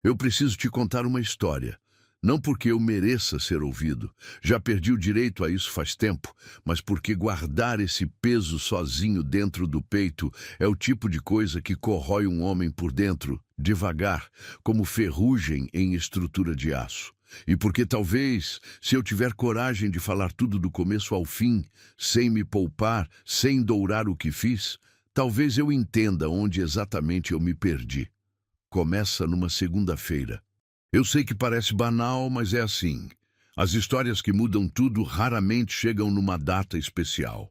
Eu preciso te contar uma história. Não porque eu mereça ser ouvido, já perdi o direito a isso faz tempo, mas porque guardar esse peso sozinho dentro do peito é o tipo de coisa que corrói um homem por dentro, devagar, como ferrugem em estrutura de aço. E porque talvez, se eu tiver coragem de falar tudo do começo ao fim, sem me poupar, sem dourar o que fiz, talvez eu entenda onde exatamente eu me perdi. Começa numa segunda-feira. Eu sei que parece banal, mas é assim. As histórias que mudam tudo raramente chegam numa data especial.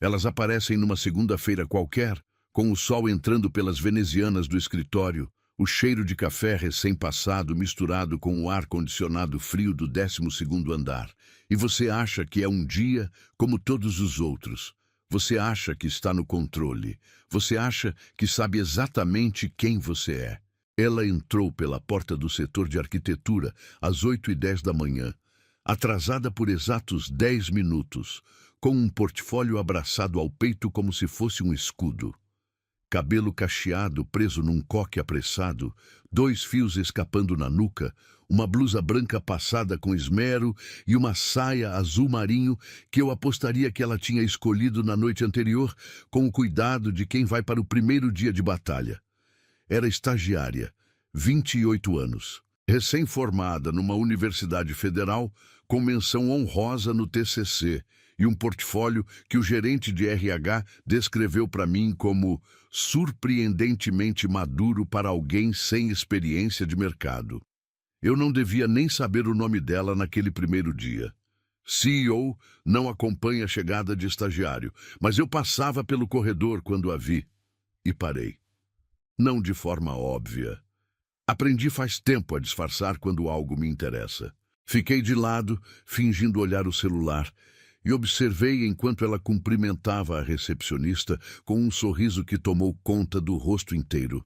Elas aparecem numa segunda-feira qualquer, com o sol entrando pelas venezianas do escritório, o cheiro de café recém-passado misturado com o ar-condicionado frio do 12º andar. E você acha que é um dia como todos os outros. Você acha que está no controle. Você acha que sabe exatamente quem você é. Ela entrou pela porta do setor de arquitetura às 8h10 da manhã, atrasada por exatos 10 minutos, com um portfólio abraçado ao peito como se fosse um escudo. Cabelo cacheado preso num coque apressado, 2 fios escapando na nuca, uma blusa branca passada com esmero e uma saia azul marinho que eu apostaria que ela tinha escolhido na noite anterior com o cuidado de quem vai para o primeiro dia de batalha. Era estagiária, 28 anos, recém-formada numa universidade federal, com menção honrosa no TCC e um portfólio que o gerente de RH descreveu para mim como surpreendentemente maduro para alguém sem experiência de mercado. Eu não devia nem saber o nome dela naquele primeiro dia. CEO não acompanha a chegada de estagiário, mas eu passava pelo corredor quando a vi e parei. Não de forma óbvia. Aprendi faz tempo a disfarçar quando algo me interessa. Fiquei de lado, fingindo olhar o celular, e observei enquanto ela cumprimentava a recepcionista com um sorriso que tomou conta do rosto inteiro.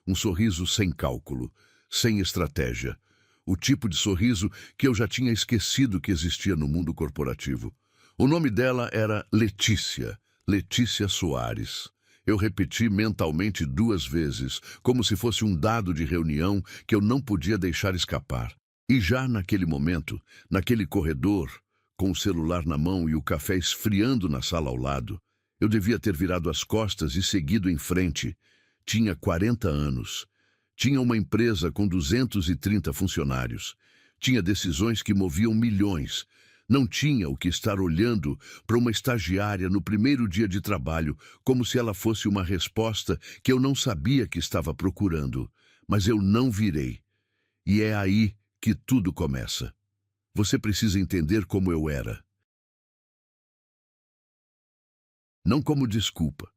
Um sorriso sem cálculo, sem estratégia. O tipo de sorriso que eu já tinha esquecido que existia no mundo corporativo. O nome dela era Letícia, Letícia Soares. Eu repeti mentalmente 2 vezes, como se fosse um dado de reunião que eu não podia deixar escapar. E já naquele momento, naquele corredor, com o celular na mão e o café esfriando na sala ao lado, eu devia ter virado as costas e seguido em frente. Tinha 40 anos. Tinha uma empresa com 230 funcionários. Tinha decisões que moviam milhões. Não tinha o que estar olhando para uma estagiária no primeiro dia de trabalho, como se ela fosse uma resposta que eu não sabia que estava procurando. Mas eu não virei. E é aí que tudo começa. Você precisa entender como eu era. Não como desculpa,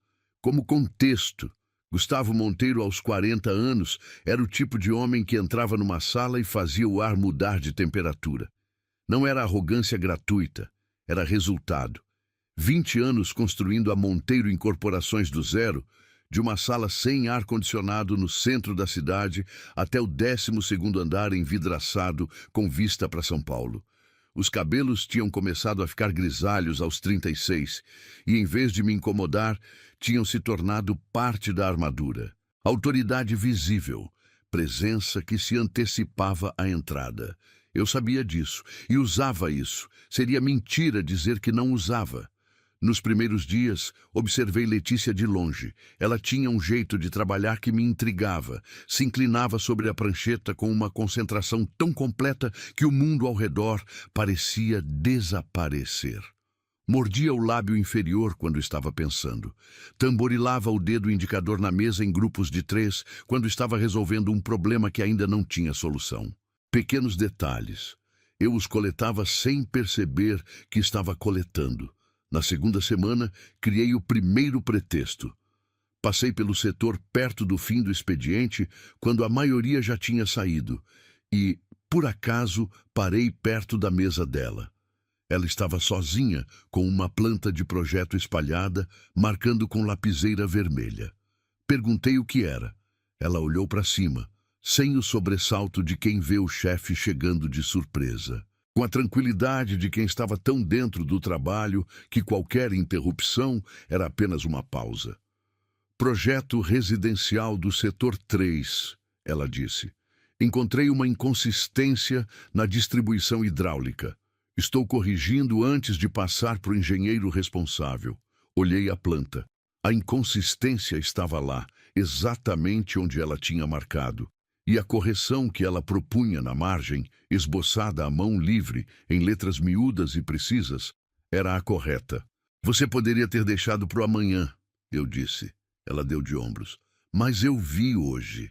como contexto. Gustavo Monteiro, aos 40 anos, era o tipo de homem que entrava numa sala e fazia o ar mudar de temperatura. Não era arrogância gratuita, era resultado. 20 anos construindo a Monteiro Incorporações do zero, de uma sala sem ar-condicionado no centro da cidade até o 12º andar envidraçado com vista para São Paulo. Os cabelos tinham começado a ficar grisalhos aos 36 e, em vez de me incomodar, tinham se tornado parte da armadura. Autoridade visível, presença que se antecipava à entrada. Eu sabia disso e usava isso. Seria mentira dizer que não usava. Nos primeiros dias, observei Letícia de longe. Ela tinha um jeito de trabalhar que me intrigava. Se inclinava sobre a prancheta com uma concentração tão completa que o mundo ao redor parecia desaparecer. Mordia o lábio inferior quando estava pensando. Tamborilava o dedo indicador na mesa em grupos de 3 quando estava resolvendo um problema que ainda não tinha solução. Pequenos detalhes. Eu os coletava sem perceber que estava coletando. Na segunda semana, criei o primeiro pretexto. Passei pelo setor perto do fim do expediente, quando a maioria já tinha saído, e, por acaso, parei perto da mesa dela. Ela estava sozinha, com uma planta de projeto espalhada, marcando com lapiseira vermelha. Perguntei o que era. Ela olhou para cima, sem o sobressalto de quem vê o chefe chegando de surpresa. Com a tranquilidade de quem estava tão dentro do trabalho que qualquer interrupção era apenas uma pausa. Projeto residencial do setor 3, ela disse. Encontrei uma inconsistência na distribuição hidráulica. Estou corrigindo antes de passar para o engenheiro responsável. Olhei a planta. A inconsistência estava lá, exatamente onde ela tinha marcado. E a correção que ela propunha na margem, esboçada à mão livre, em letras miúdas e precisas, era a correta. Você poderia ter deixado para o amanhã, eu disse. Ela deu de ombros. Mas eu vi hoje.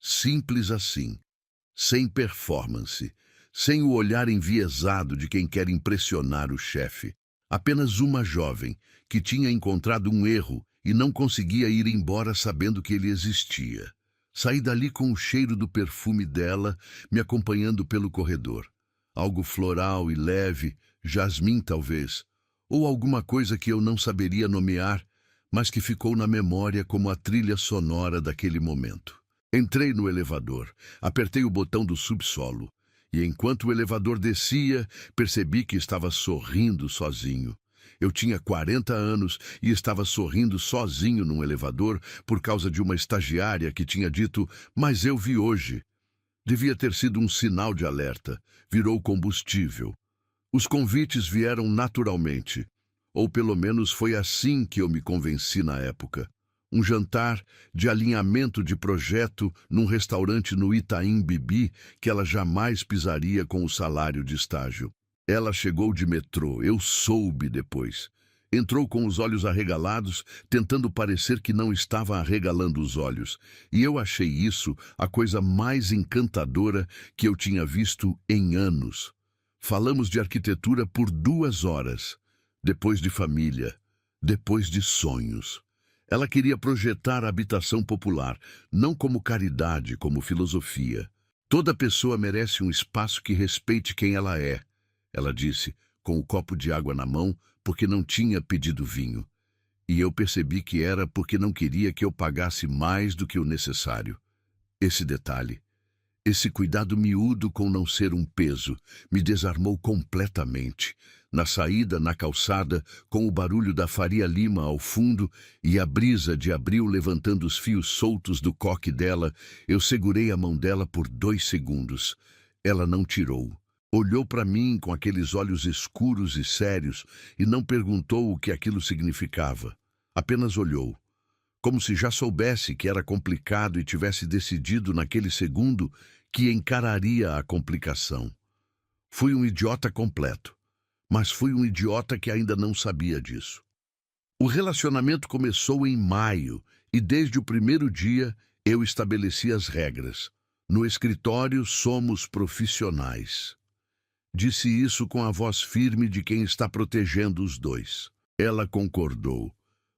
Simples assim. Sem performance. Sem o olhar enviesado de quem quer impressionar o chefe. Apenas uma jovem que tinha encontrado um erro e não conseguia ir embora sabendo que ele existia. Saí dali com o cheiro do perfume dela, me acompanhando pelo corredor. Algo floral e leve, jasmim talvez, ou alguma coisa que eu não saberia nomear, mas que ficou na memória como a trilha sonora daquele momento. Entrei no elevador, apertei o botão do subsolo, e enquanto o elevador descia, percebi que estava sorrindo sozinho. Eu tinha 40 anos e estava sorrindo sozinho num elevador por causa de uma estagiária que tinha dito, mas eu vi hoje. Devia ter sido um sinal de alerta. Virou combustível. Os convites vieram naturalmente. Ou pelo menos foi assim que eu me convenci na época. Um jantar de alinhamento de projeto num restaurante no Itaim Bibi que ela jamais pisaria com o salário de estágio. Ela chegou de metrô, eu soube depois. Entrou com os olhos arregalados, tentando parecer que não estava arregalando os olhos. E eu achei isso a coisa mais encantadora que eu tinha visto em anos. Falamos de arquitetura por 2 horas. Depois de família, depois de sonhos. Ela queria projetar a habitação popular, não como caridade, como filosofia. Toda pessoa merece um espaço que respeite quem ela é. Ela disse, com o copo de água na mão, porque não tinha pedido vinho. E eu percebi que era porque não queria que eu pagasse mais do que o necessário. Esse detalhe, esse cuidado miúdo com não ser um peso, me desarmou completamente. Na saída, na calçada, com o barulho da Faria Lima ao fundo e a brisa de abril levantando os fios soltos do coque dela, eu segurei a mão dela por 2 segundos. Ela não tirou. Olhou para mim com aqueles olhos escuros e sérios e não perguntou o que aquilo significava. Apenas olhou, como se já soubesse que era complicado e tivesse decidido naquele segundo que encararia a complicação. Fui um idiota completo, mas fui um idiota que ainda não sabia disso. O relacionamento começou em maio e desde o primeiro dia eu estabeleci as regras. No escritório somos profissionais. Disse isso com a voz firme de quem está protegendo os dois. Ela concordou,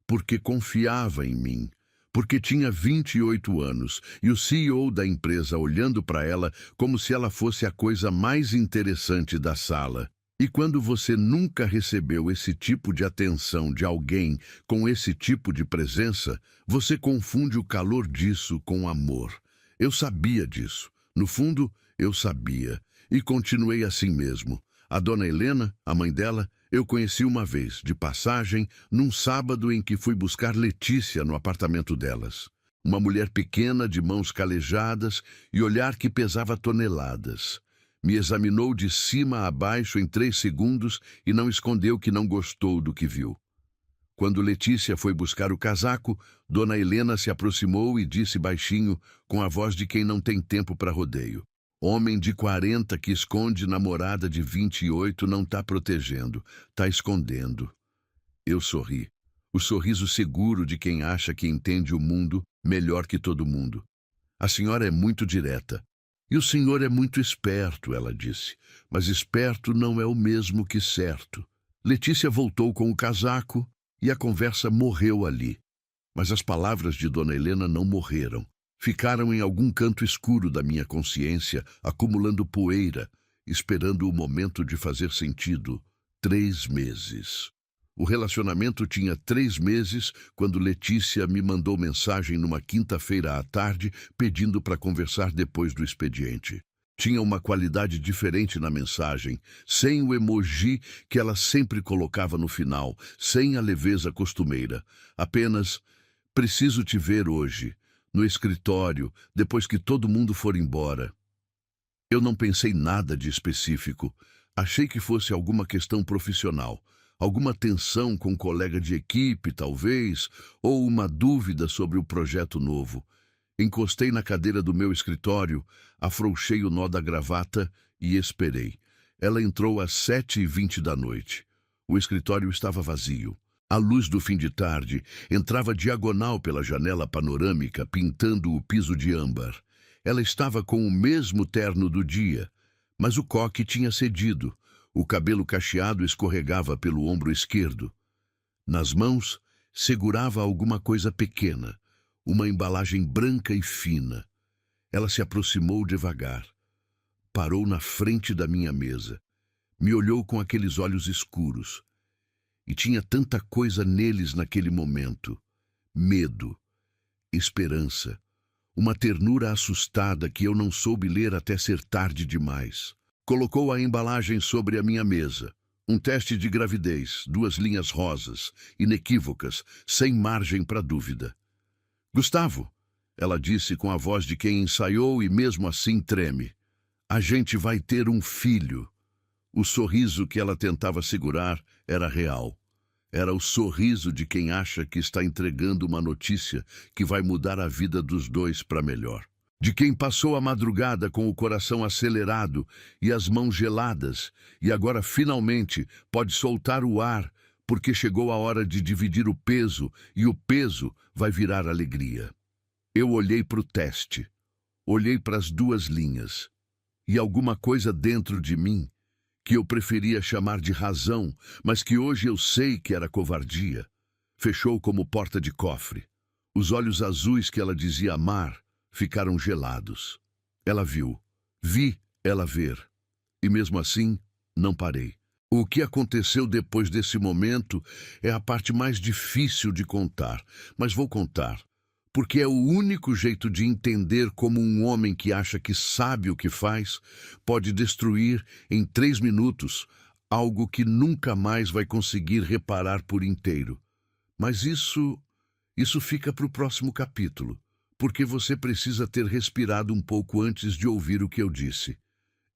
porque confiava em mim, porque tinha 28 anos e o CEO da empresa olhando para ela como se ela fosse a coisa mais interessante da sala. E quando você nunca recebeu esse tipo de atenção de alguém com esse tipo de presença, você confunde o calor disso com amor. Eu sabia disso. No fundo, eu sabia. E continuei assim mesmo. A dona Helena, a mãe dela, eu conheci uma vez, de passagem, num sábado em que fui buscar Letícia no apartamento delas. Uma mulher pequena, de mãos calejadas e olhar que pesava toneladas. Me examinou de cima a baixo em 3 segundos e não escondeu que não gostou do que viu. Quando Letícia foi buscar o casaco, dona Helena se aproximou e disse baixinho, com a voz de quem não tem tempo para rodeio. Homem de 40 que esconde namorada de 28 não está protegendo, está escondendo. Eu sorri. O sorriso seguro de quem acha que entende o mundo melhor que todo mundo. A senhora é muito direta. E o senhor é muito esperto, ela disse. Mas esperto não é o mesmo que certo. Letícia voltou com o casaco e a conversa morreu ali. Mas as palavras de dona Helena não morreram. Ficaram em algum canto escuro da minha consciência, acumulando poeira, esperando o momento de fazer sentido. 3 meses. O relacionamento tinha 3 meses quando Letícia me mandou mensagem numa quinta-feira à tarde pedindo para conversar depois do expediente. Tinha uma qualidade diferente na mensagem, sem o emoji que ela sempre colocava no final, sem a leveza costumeira. Apenas, preciso te ver hoje. No escritório, depois que todo mundo for embora. Eu não pensei nada de específico. Achei que fosse alguma questão profissional, alguma tensão com um colega de equipe, talvez, ou uma dúvida sobre o projeto novo. Encostei na cadeira do meu escritório, afrouxei o nó da gravata e esperei. Ela entrou às 7h20 da noite. O escritório estava vazio. A luz do fim de tarde entrava diagonal pela janela panorâmica, pintando o piso de âmbar. Ela estava com o mesmo terno do dia, mas o coque tinha cedido. O cabelo cacheado escorregava pelo ombro esquerdo. Nas mãos, segurava alguma coisa pequena, uma embalagem branca e fina. Ela se aproximou devagar. Parou na frente da minha mesa. Me olhou com aqueles olhos escuros. E tinha tanta coisa neles naquele momento. Medo, esperança, uma ternura assustada que eu não soube ler até ser tarde demais. Colocou a embalagem sobre a minha mesa. Um teste de gravidez, 2 linhas rosas, inequívocas, sem margem para dúvida. Gustavo, ela disse com a voz de quem ensaiou e mesmo assim treme. A gente vai ter um filho. O sorriso que ela tentava segurar era real. Era o sorriso de quem acha que está entregando uma notícia que vai mudar a vida dos dois para melhor. De quem passou a madrugada com o coração acelerado e as mãos geladas, e agora finalmente pode soltar o ar, porque chegou a hora de dividir o peso, e o peso vai virar alegria. Eu olhei para o teste, olhei para as 2 linhas, e alguma coisa dentro de mim, que eu preferia chamar de razão, mas que hoje eu sei que era covardia, fechou como porta de cofre. Os olhos azuis que ela dizia amar ficaram gelados. Ela viu, vi ela ver, e mesmo assim não parei. O que aconteceu depois desse momento é a parte mais difícil de contar, mas vou contar, porque é o único jeito de entender como um homem que acha que sabe o que faz pode destruir em 3 minutos algo que nunca mais vai conseguir reparar por inteiro. Mas isso fica para o próximo capítulo, porque você precisa ter respirado um pouco antes de ouvir o que eu disse.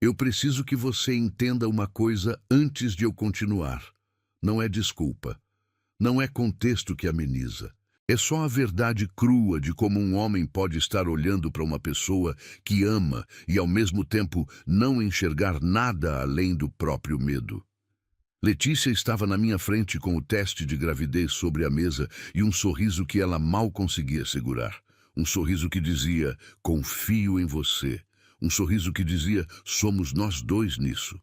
Eu preciso que você entenda uma coisa antes de eu continuar. Não é desculpa. Não é contexto que ameniza. É só a verdade crua de como um homem pode estar olhando para uma pessoa que ama e, ao mesmo tempo, não enxergar nada além do próprio medo. Letícia estava na minha frente com o teste de gravidez sobre a mesa e um sorriso que ela mal conseguia segurar. Um sorriso que dizia, confio em você. Um sorriso que dizia, somos nós dois nisso.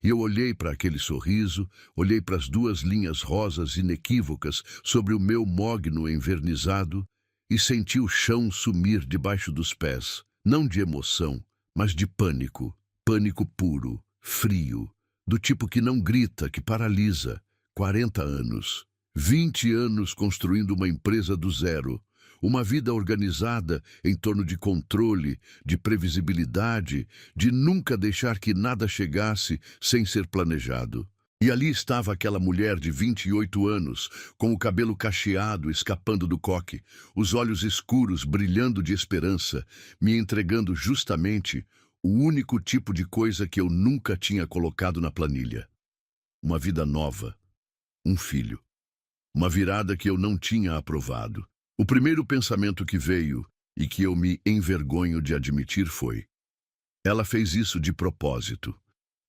E eu olhei para aquele sorriso, olhei para as 2 linhas rosas inequívocas sobre o meu mogno envernizado e senti o chão sumir debaixo dos pés, não de emoção, mas de pânico. Pânico puro, frio, do tipo que não grita, que paralisa. 40 anos, 20 anos construindo uma empresa do zero, uma vida organizada em torno de controle, de previsibilidade, de nunca deixar que nada chegasse sem ser planejado. E ali estava aquela mulher de 28 anos, com o cabelo cacheado escapando do coque, os olhos escuros brilhando de esperança, me entregando justamente o único tipo de coisa que eu nunca tinha colocado na planilha. Uma vida nova, um filho, uma virada que eu não tinha aprovado. O primeiro pensamento que veio, e que eu me envergonho de admitir, foi: ela fez isso de propósito.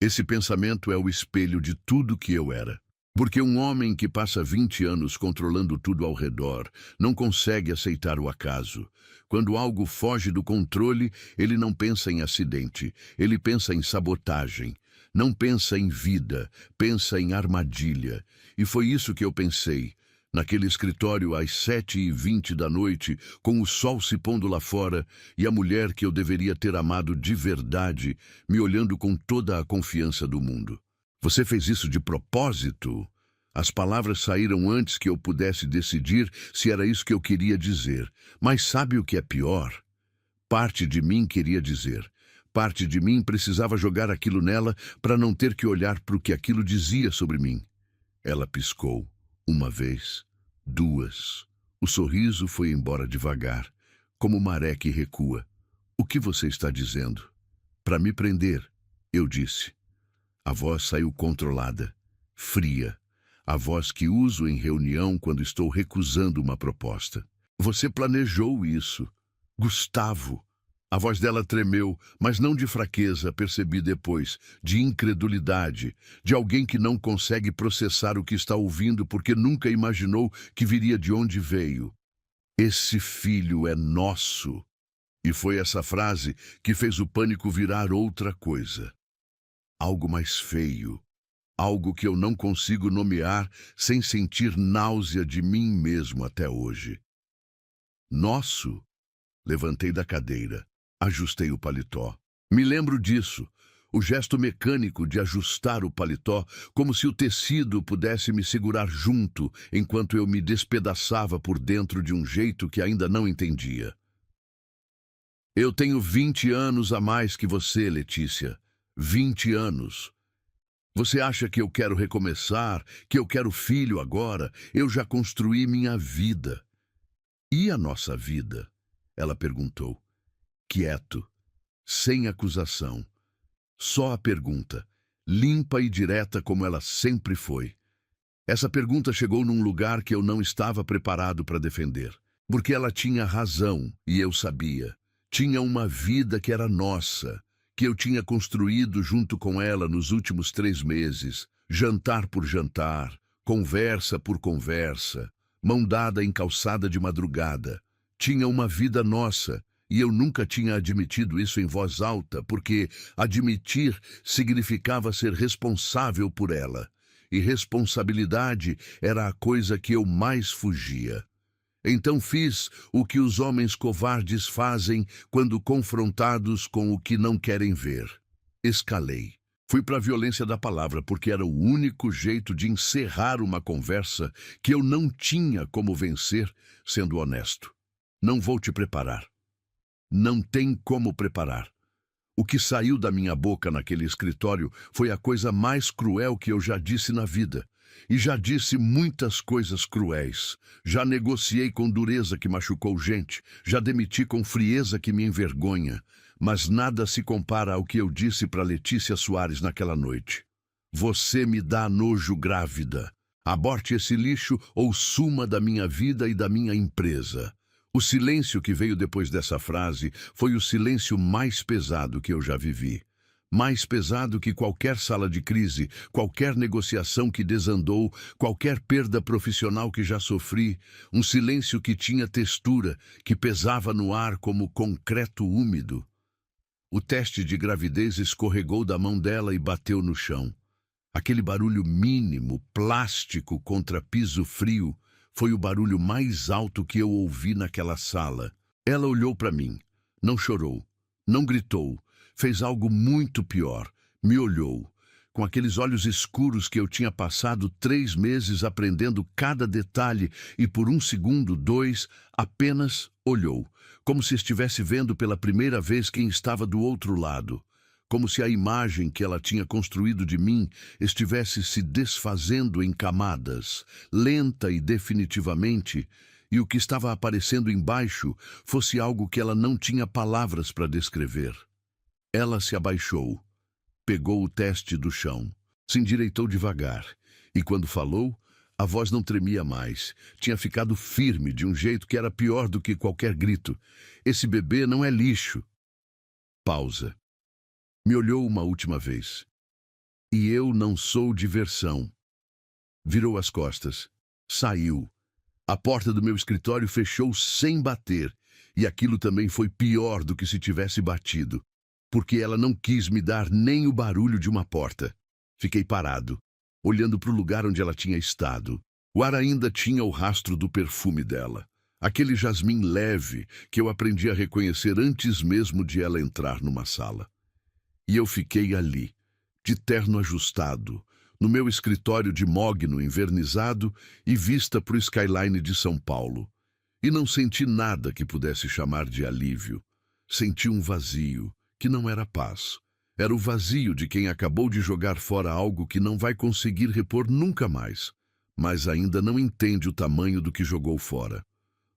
Esse pensamento é o espelho de tudo que eu era. Porque um homem que passa 20 anos controlando tudo ao redor não consegue aceitar o acaso. Quando algo foge do controle, ele não pensa em acidente, ele pensa em sabotagem. Não pensa em vida, pensa em armadilha. E foi isso que eu pensei. Naquele escritório às 7h20 da noite, com o sol se pondo lá fora e a mulher que eu deveria ter amado de verdade, me olhando com toda a confiança do mundo. Você fez isso de propósito? As palavras saíram antes que eu pudesse decidir se era isso que eu queria dizer. Mas sabe o que é pior? Parte de mim queria dizer. Parte de mim precisava jogar aquilo nela para não ter que olhar para o que aquilo dizia sobre mim. Ela piscou. 1 vez, 2. O sorriso foi embora devagar, como maré que recua. O que você está dizendo? Para me prender, eu disse. A voz saiu controlada, fria. A voz que uso em reunião quando estou recusando uma proposta. Você planejou isso. Gustavo. A voz dela tremeu, mas não de fraqueza, percebi depois, de incredulidade, de alguém que não consegue processar o que está ouvindo porque nunca imaginou que viria de onde veio. Esse filho é nosso. E foi essa frase que fez o pânico virar outra coisa. Algo mais feio. Algo que eu não consigo nomear sem sentir náusea de mim mesmo até hoje. Nosso? Levantei da cadeira. Ajustei o paletó. Me lembro disso, o gesto mecânico de ajustar o paletó, como se o tecido pudesse me segurar junto, enquanto eu me despedaçava por dentro de um jeito que ainda não entendia. Eu tenho 20 anos a mais que você, Letícia. 20 anos. Você acha que eu quero recomeçar, que eu quero filho agora? Eu já construí minha vida. E a nossa vida? Ela perguntou. Quieto, sem acusação. Só a pergunta, limpa e direta como ela sempre foi. Essa pergunta chegou num lugar que eu não estava preparado para defender. Porque ela tinha razão, e eu sabia. Tinha uma vida que era nossa, que eu tinha construído junto com ela nos últimos 3 meses, jantar por jantar, conversa por conversa, mão dada em calçada de madrugada. Tinha uma vida nossa. E eu nunca tinha admitido isso em voz alta, porque admitir significava ser responsável por ela. E responsabilidade era a coisa que eu mais fugia. Então fiz o que os homens covardes fazem quando confrontados com o que não querem ver. Escalei. Fui para a violência da palavra, porque era o único jeito de encerrar uma conversa que eu não tinha como vencer, sendo honesto. Não vou te preparar. Não tem como preparar. O que saiu da minha boca naquele escritório foi a coisa mais cruel que eu já disse na vida. E já disse muitas coisas cruéis. Já negociei com dureza que machucou gente. Já demiti com frieza que me envergonha. Mas nada se compara ao que eu disse para Letícia Soares naquela noite. Você me dá nojo grávida. Aborte esse lixo ou suma da minha vida e da minha empresa. O silêncio que veio depois dessa frase foi o silêncio mais pesado que eu já vivi. Mais pesado que qualquer sala de crise, qualquer negociação que desandou, qualquer perda profissional que já sofri. Um silêncio que tinha textura, que pesava no ar como concreto úmido. O teste de gravidez escorregou da mão dela e bateu no chão. Aquele barulho mínimo, plástico contra piso frio, foi o barulho mais alto que eu ouvi naquela sala. Ela olhou para mim. Não chorou. Não gritou. Fez algo muito pior. Me olhou. Com aqueles olhos escuros que eu tinha passado 3 meses aprendendo cada detalhe e por 1 segundo, 2, apenas olhou. Como se estivesse vendo pela primeira vez quem estava do outro lado. Como se a imagem que ela tinha construído de mim estivesse se desfazendo em camadas, lenta e definitivamente, e o que estava aparecendo embaixo fosse algo que ela não tinha palavras para descrever. Ela se abaixou, pegou o teste do chão, se endireitou devagar, e quando falou, a voz não tremia mais, tinha ficado firme de um jeito que era pior do que qualquer grito. Esse bebê não é lixo. Pausa. Me olhou uma última vez. E eu não sou diversão. Virou as costas. Saiu. A porta do meu escritório fechou sem bater. E aquilo também foi pior do que se tivesse batido. Porque ela não quis me dar nem o barulho de uma porta. Fiquei parado, olhando para o lugar onde ela tinha estado. O ar ainda tinha o rastro do perfume dela. Aquele jasmim leve que eu aprendi a reconhecer antes mesmo de ela entrar numa sala. E eu fiquei ali, de terno ajustado, no meu escritório de mogno envernizado e vista para o skyline de São Paulo. E não senti nada que pudesse chamar de alívio. Senti um vazio, que não era paz. Era o vazio de quem acabou de jogar fora algo que não vai conseguir repor nunca mais, mas ainda não entende o tamanho do que jogou fora.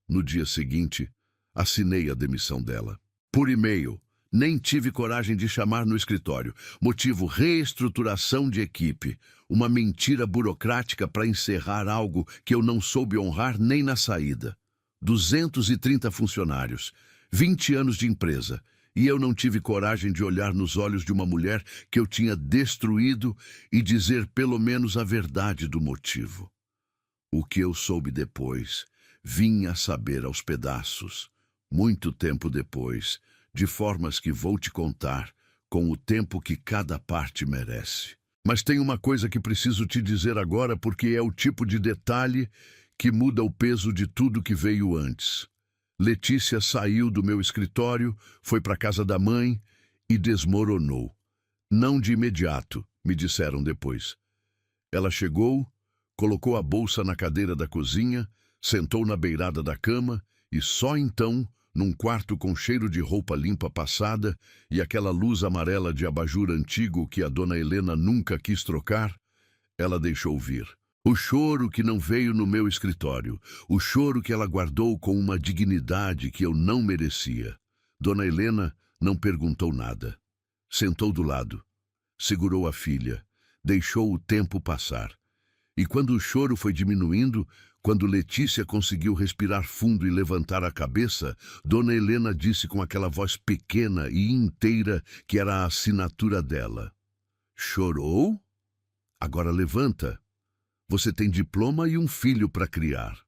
No dia seguinte, assinei a demissão dela. Por e-mail, Nem tive coragem de chamar no escritório. Motivo: reestruturação de equipe. Uma mentira burocrática para encerrar algo que eu não soube honrar nem na saída. 230 funcionários, 20 anos de empresa. E eu não tive coragem de olhar nos olhos de uma mulher que eu tinha destruído e dizer pelo menos a verdade do motivo. O que eu soube depois, vim a saber aos pedaços, muito tempo depois, de formas que vou te contar, com o tempo que cada parte merece. Mas tem uma coisa que preciso te dizer agora, porque é o tipo de detalhe que muda o peso de tudo que veio antes. Letícia saiu do meu escritório, foi para a casa da mãe e desmoronou. Não de imediato, me disseram depois. Ela chegou, colocou a bolsa na cadeira da cozinha, sentou na beirada da cama e só então, num quarto com cheiro de roupa limpa passada e aquela luz amarela de abajur antigo que a dona Helena nunca quis trocar, ela deixou vir. O choro que não veio no meu escritório, o choro que ela guardou com uma dignidade que eu não merecia. Dona Helena não perguntou nada. Sentou do lado, segurou a filha, deixou o tempo passar. E quando o choro foi diminuindo, quando Letícia conseguiu respirar fundo e levantar a cabeça, Dona Helena disse com aquela voz pequena e inteira que era a assinatura dela: "Chorou? Agora levanta. Você tem diploma e um filho para criar."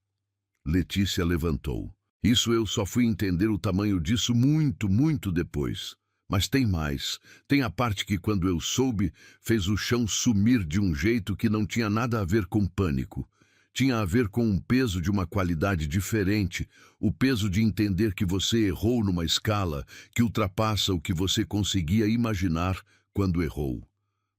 Letícia levantou. Isso eu só fui entender o tamanho disso muito, muito depois. Mas tem mais. Tem a parte que, quando eu soube, fez o chão sumir de um jeito que não tinha nada a ver com pânico. Tinha a ver com um peso de uma qualidade diferente, o peso de entender que você errou numa escala que ultrapassa o que você conseguia imaginar quando errou.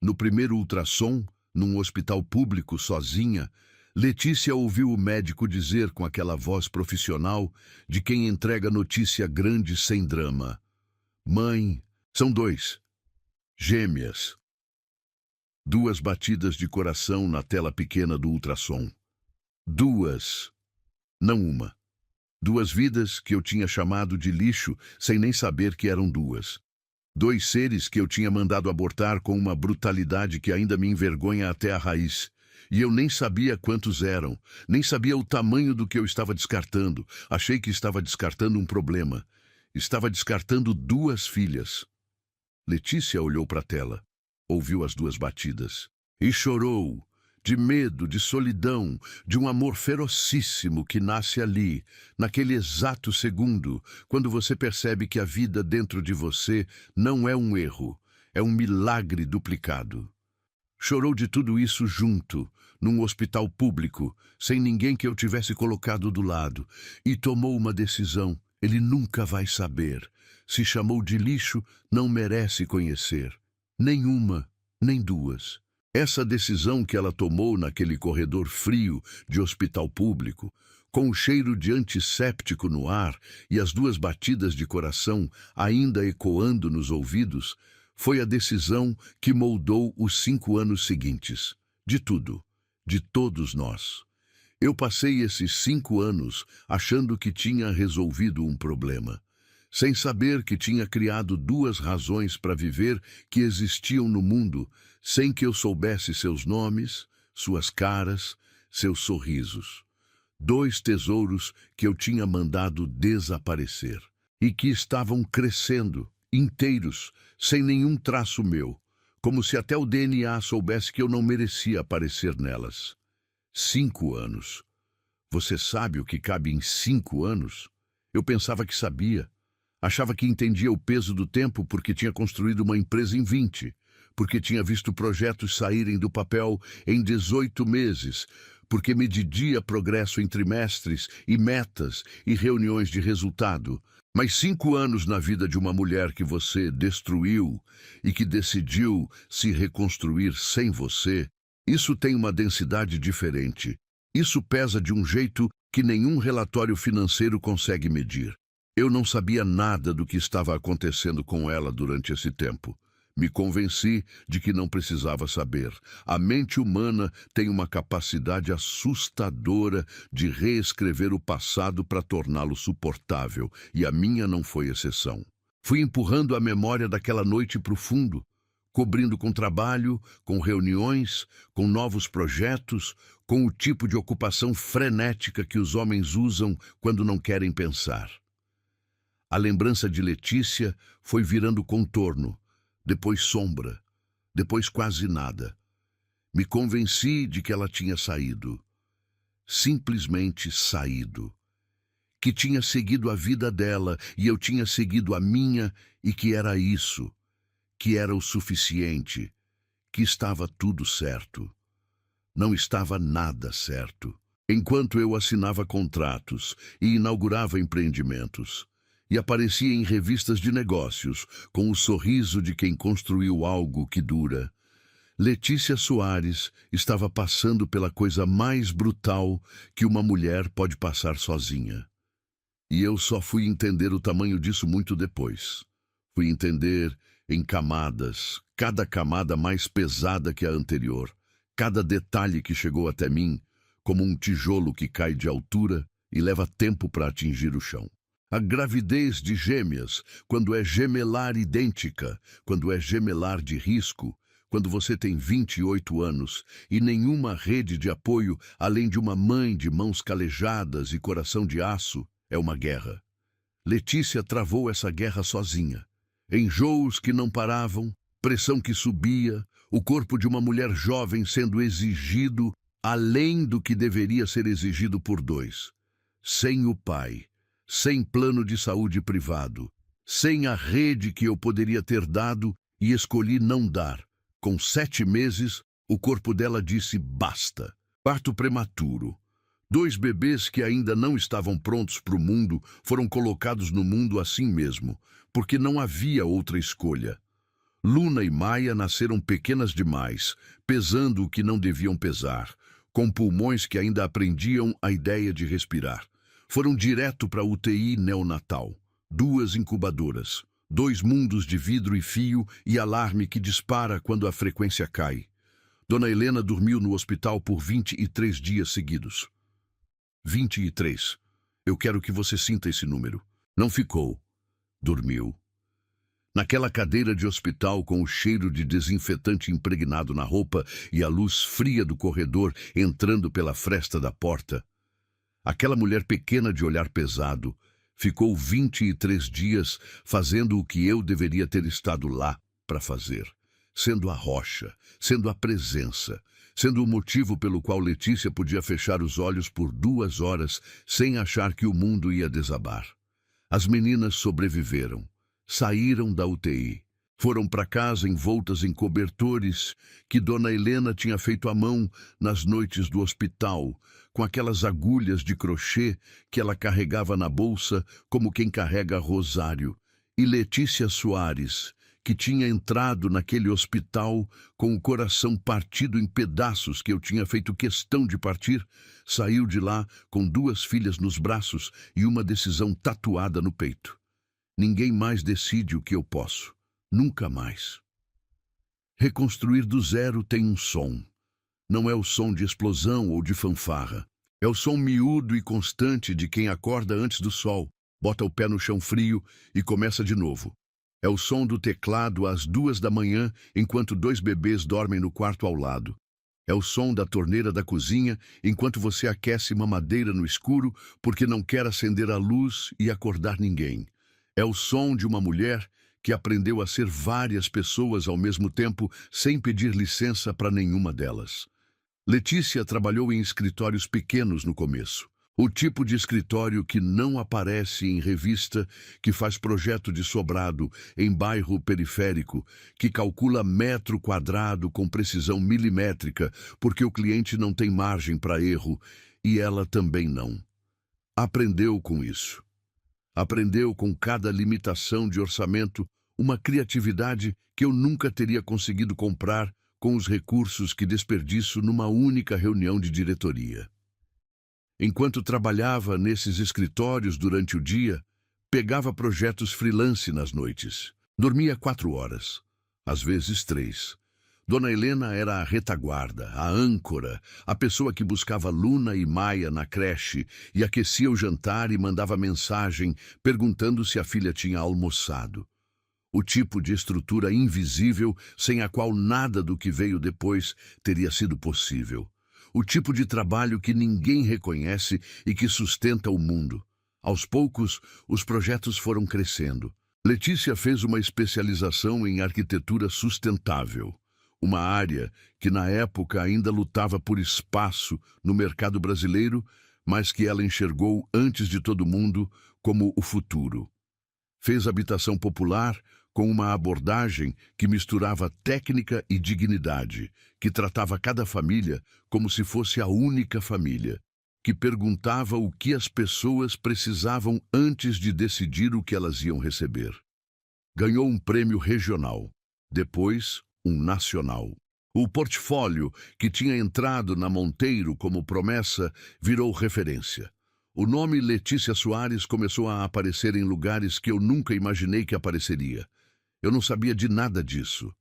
No primeiro ultrassom, num hospital público, sozinha, Letícia ouviu o médico dizer com aquela voz profissional de quem entrega notícia grande sem drama: "Mãe, são 2. Gêmeas." 2 batidas de coração na tela pequena do ultrassom. 2, não uma. 2 vidas que eu tinha chamado de lixo sem nem saber que eram 2. 2 seres que eu tinha mandado abortar com uma brutalidade que ainda me envergonha até a raiz. E eu nem sabia quantos eram, nem sabia o tamanho do que eu estava descartando. Achei que estava descartando um problema. Estava descartando 2 filhas. Letícia olhou para a tela, ouviu as 2 batidas e chorou, de medo, de solidão, de um amor ferocíssimo que nasce ali, naquele exato segundo, quando você percebe que a vida dentro de você não é um erro, é um milagre duplicado. Chorou de tudo isso junto, num hospital público, sem ninguém que eu tivesse colocado do lado, e tomou uma decisão: ele nunca vai saber. Se chamou de lixo, não merece conhecer. Nem uma, nem 2. Essa decisão que ela tomou naquele corredor frio de hospital público, com o cheiro de antisséptico no ar e as 2 batidas de coração ainda ecoando nos ouvidos, foi a decisão que moldou os 5 anos seguintes. De tudo, de todos nós. Eu passei esses 5 anos achando que tinha resolvido um problema, sem saber que tinha criado 2 razões para viver que existiam no mundo, sem que eu soubesse seus nomes, suas caras, seus sorrisos. 2 tesouros que eu tinha mandado desaparecer e que estavam crescendo, inteiros, sem nenhum traço meu, como se até o DNA soubesse que eu não merecia aparecer nelas. 5 anos. Você sabe o que cabe em 5 anos? Eu pensava que sabia. Achava que entendia o peso do tempo porque tinha construído uma empresa em 20, porque tinha visto projetos saírem do papel em 18 meses, porque medidia progresso em trimestres e metas e reuniões de resultado. Mas 5 anos na vida de uma mulher que você destruiu e que decidiu se reconstruir sem você, isso tem uma densidade diferente. Isso pesa de um jeito que nenhum relatório financeiro consegue medir. Eu não sabia nada do que estava acontecendo com ela durante esse tempo. Me convenci de que não precisava saber. A mente humana tem uma capacidade assustadora de reescrever o passado para torná-lo suportável, e a minha não foi exceção. Fui empurrando a memória daquela noite para o fundo, cobrindo com trabalho, com reuniões, com novos projetos, com o tipo de ocupação frenética que os homens usam quando não querem pensar. A lembrança de Letícia foi virando contorno, depois sombra, depois quase nada. Me convenci de que ela tinha saído. Simplesmente saído. Que tinha seguido a vida dela e eu tinha seguido a minha e que era isso. Que era o suficiente. Que estava tudo certo. Não estava nada certo. Enquanto eu assinava contratos e inaugurava empreendimentos, e aparecia em revistas de negócios com o sorriso de quem construiu algo que dura, Letícia Soares estava passando pela coisa mais brutal que uma mulher pode passar sozinha. E eu só fui entender o tamanho disso muito depois. Fui entender em camadas, cada camada mais pesada que a anterior, cada detalhe que chegou até mim, como um tijolo que cai de altura e leva tempo para atingir o chão. A gravidez de gêmeas, quando é gemelar idêntica, quando é gemelar de risco, quando você tem 28 anos e nenhuma rede de apoio além de uma mãe de mãos calejadas e coração de aço, é uma guerra. Letícia travou essa guerra sozinha. Enjoos que não paravam, pressão que subia, o corpo de uma mulher jovem sendo exigido além do que deveria ser exigido por dois. Sem o pai, sem plano de saúde privado, sem a rede que eu poderia ter dado e escolhi não dar. Com 7 meses, o corpo dela disse basta. Parto prematuro. 2 bebês que ainda não estavam prontos para o mundo foram colocados no mundo assim mesmo, porque não havia outra escolha. Luna e Maia nasceram pequenas demais, pesando o que não deviam pesar, com pulmões que ainda aprendiam a ideia de respirar. Foram direto para a UTI neonatal. 2 incubadoras, 2 mundos de vidro e fio e alarme que dispara quando a frequência cai. Dona Helena dormiu no hospital por 23 dias seguidos. 23. Eu quero que você sinta esse número. Não ficou. Dormiu. Naquela cadeira de hospital com o cheiro de desinfetante impregnado na roupa e a luz fria do corredor entrando pela fresta da porta, aquela mulher pequena de olhar pesado ficou 23 dias fazendo o que eu deveria ter estado lá para fazer, sendo a rocha, sendo a presença, sendo o motivo pelo qual Letícia podia fechar os olhos por 2 horas sem achar que o mundo ia desabar. As meninas sobreviveram, saíram da UTI, foram para casa envoltas em cobertores que Dona Helena tinha feito à mão nas noites do hospital, com aquelas agulhas de crochê que ela carregava na bolsa como quem carrega rosário. E Letícia Soares, que tinha entrado naquele hospital com o coração partido em pedaços que eu tinha feito questão de partir, saiu de lá com 2 filhas nos braços e uma decisão tatuada no peito. Ninguém mais decide o que eu posso. Nunca mais. Reconstruir do zero tem um som. Não é o som de explosão ou de fanfarra. É o som miúdo e constante de quem acorda antes do sol, bota o pé no chão frio e começa de novo. É o som do teclado às 2 da manhã, enquanto 2 bebês dormem no quarto ao lado. É o som da torneira da cozinha, enquanto você aquece mamadeira no escuro porque não quer acender a luz e acordar ninguém. É o som de uma mulher que aprendeu a ser várias pessoas ao mesmo tempo sem pedir licença para nenhuma delas. Letícia trabalhou em escritórios pequenos no começo. O tipo de escritório que não aparece em revista, que faz projeto de sobrado em bairro periférico, que calcula metro quadrado com precisão milimétrica, porque o cliente não tem margem para erro, e ela também não. Aprendeu com isso. Aprendeu com cada limitação de orçamento uma criatividade que eu nunca teria conseguido comprar com os recursos que desperdiço numa única reunião de diretoria. Enquanto trabalhava nesses escritórios durante o dia, pegava projetos freelance nas noites. Dormia 4 horas, às vezes 3. Dona Helena era a retaguarda, a âncora, a pessoa que buscava Luna e Maia na creche e aquecia o jantar e mandava mensagem perguntando se a filha tinha almoçado. O tipo de estrutura invisível sem a qual nada do que veio depois teria sido possível. O tipo de trabalho que ninguém reconhece e que sustenta o mundo. Aos poucos, os projetos foram crescendo. Letícia fez uma especialização em arquitetura sustentável, uma área que na época ainda lutava por espaço no mercado brasileiro, mas que ela enxergou antes de todo mundo como o futuro. Fez habitação popular com uma abordagem que misturava técnica e dignidade, que tratava cada família como se fosse a única família, que perguntava o que as pessoas precisavam antes de decidir o que elas iam receber. Ganhou um prêmio regional, depois um nacional. O portfólio, que tinha entrado na Monteiro como promessa, virou referência. O nome Letícia Soares começou a aparecer em lugares que eu nunca imaginei que apareceria. Eu não sabia de nada disso.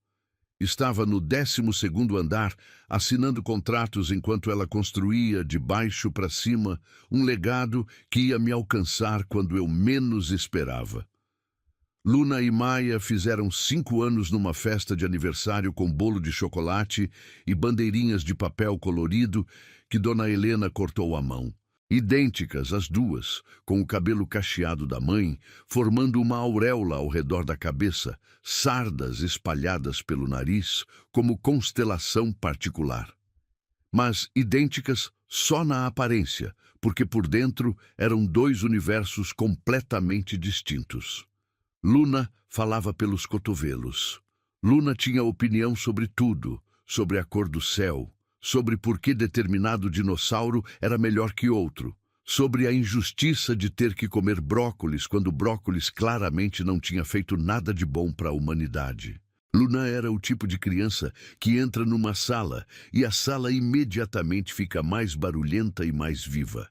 Estava no 12º andar, assinando contratos enquanto ela construía, de baixo para cima, um legado que ia me alcançar quando eu menos esperava. Luna e Maia fizeram 5 anos numa festa de aniversário com bolo de chocolate e bandeirinhas de papel colorido que Dona Helena cortou à mão. Idênticas as duas, com o cabelo cacheado da mãe, formando uma auréola ao redor da cabeça, sardas espalhadas pelo nariz, como constelação particular. Mas idênticas só na aparência, porque por dentro eram 2 universos completamente distintos. Luna falava pelos cotovelos. Luna tinha opinião sobre tudo, sobre a cor do céu, sobre por que determinado dinossauro era melhor que outro, sobre a injustiça de ter que comer brócolis quando brócolis claramente não tinha feito nada de bom para a humanidade. Luna era o tipo de criança que entra numa sala e a sala imediatamente fica mais barulhenta e mais viva.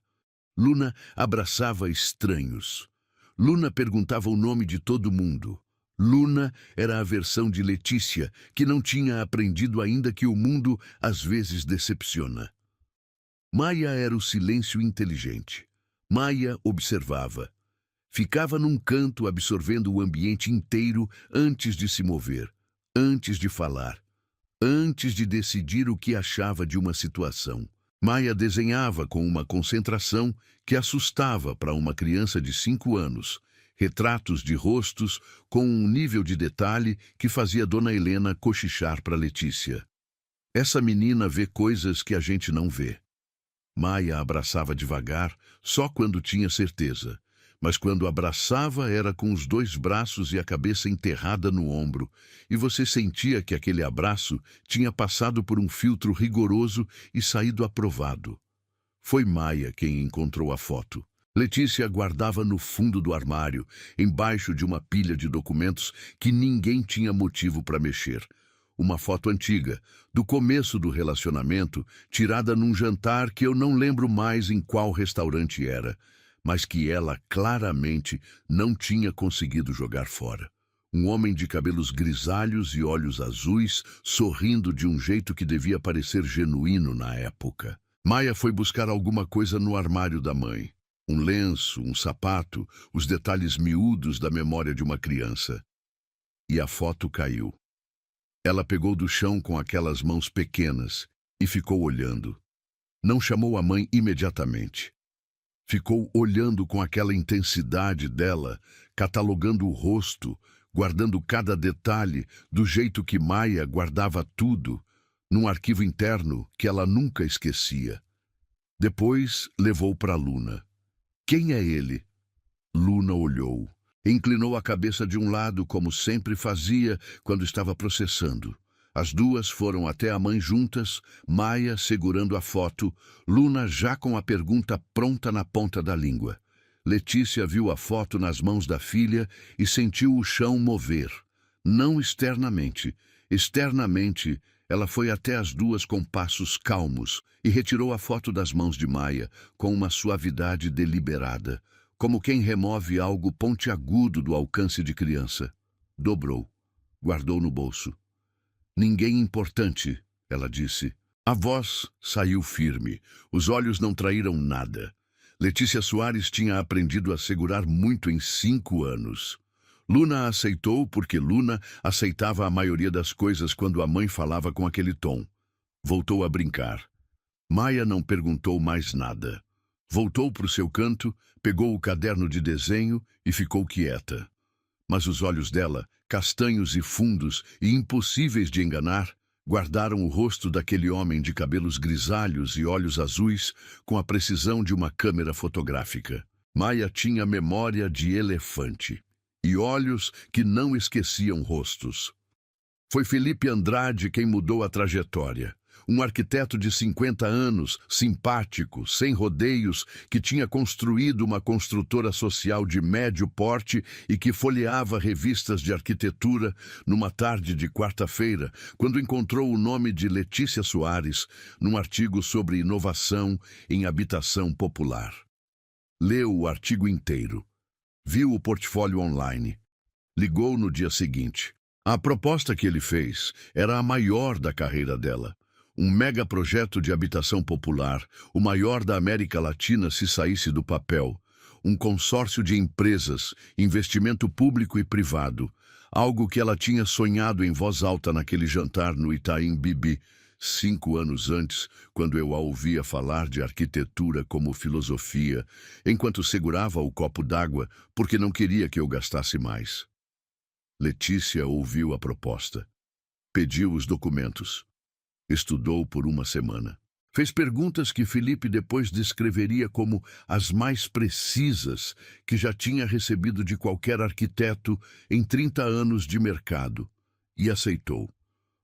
Luna abraçava estranhos. Luna perguntava o nome de todo mundo. Luna era a versão de Letícia, que não tinha aprendido ainda que o mundo às vezes decepciona. Maia era o silêncio inteligente. Maia observava. Ficava num canto absorvendo o ambiente inteiro antes de se mover, antes de falar, antes de decidir o que achava de uma situação. Maia desenhava com uma concentração que assustava para uma criança de 5 anos, retratos de rostos com um nível de detalhe que fazia Dona Helena cochichar para Letícia. Essa menina vê coisas que a gente não vê. Maia abraçava devagar, só quando tinha certeza. Mas quando abraçava era com os 2 braços e a cabeça enterrada no ombro, e você sentia que aquele abraço tinha passado por um filtro rigoroso e saído aprovado. Foi Maia quem encontrou a foto. Letícia guardava no fundo do armário, embaixo de uma pilha de documentos que ninguém tinha motivo para mexer. Uma foto antiga, do começo do relacionamento, tirada num jantar que eu não lembro mais em qual restaurante era, mas que ela claramente não tinha conseguido jogar fora. Um homem de cabelos grisalhos e olhos azuis, sorrindo de um jeito que devia parecer genuíno na época. Maia foi buscar alguma coisa no armário da mãe. Um lenço, um sapato, os detalhes miúdos da memória de uma criança. E a foto caiu. Ela pegou do chão com aquelas mãos pequenas e ficou olhando. Não chamou a mãe imediatamente. Ficou olhando com aquela intensidade dela, catalogando o rosto, guardando cada detalhe do jeito que Maia guardava tudo, num arquivo interno que ela nunca esquecia. Depois levou para Luna. Quem é ele? Luna olhou. Inclinou a cabeça de um lado, como sempre fazia quando estava processando. As duas foram até a mãe juntas, Maia segurando a foto, Luna já com a pergunta pronta na ponta da língua. Letícia viu a foto nas mãos da filha e sentiu o chão mover. Não externamente. Externamente, ela foi até as duas com passos calmos e retirou a foto das mãos de Maia com uma suavidade deliberada, como quem remove algo pontiagudo do alcance de criança. Dobrou. Guardou no bolso. Ninguém importante, ela disse. A voz saiu firme. Os olhos não traíram nada. Letícia Soares tinha aprendido a segurar muito em 5 anos. Luna aceitou porque Luna aceitava a maioria das coisas quando a mãe falava com aquele tom. Voltou a brincar. Maia não perguntou mais nada. Voltou para o seu canto, pegou o caderno de desenho e ficou quieta. Mas os olhos dela, castanhos e fundos e impossíveis de enganar, guardaram o rosto daquele homem de cabelos grisalhos e olhos azuis com a precisão de uma câmera fotográfica. Maia tinha memória de elefante e olhos que não esqueciam rostos. Foi Felipe Andrade quem mudou a trajetória. Um arquiteto de 50 anos, simpático, sem rodeios, que tinha construído uma construtora social de médio porte e que folheava revistas de arquitetura numa tarde de quarta-feira, quando encontrou o nome de Letícia Soares num artigo sobre inovação em habitação popular. Leu o artigo inteiro. Viu o portfólio online. Ligou no dia seguinte. A proposta que ele fez era a maior da carreira dela. Um megaprojeto de habitação popular, o maior da América Latina se saísse do papel. Um consórcio de empresas, investimento público e privado. Algo que ela tinha sonhado em voz alta naquele jantar no Itaim Bibi, 5 anos antes, quando eu a ouvia falar de arquitetura como filosofia, enquanto segurava o copo d'água porque não queria que eu gastasse mais. Letícia ouviu a proposta. Pediu os documentos. Estudou por uma semana. Fez perguntas que Felipe depois descreveria como as mais precisas que já tinha recebido de qualquer arquiteto em 30 anos de mercado. E aceitou.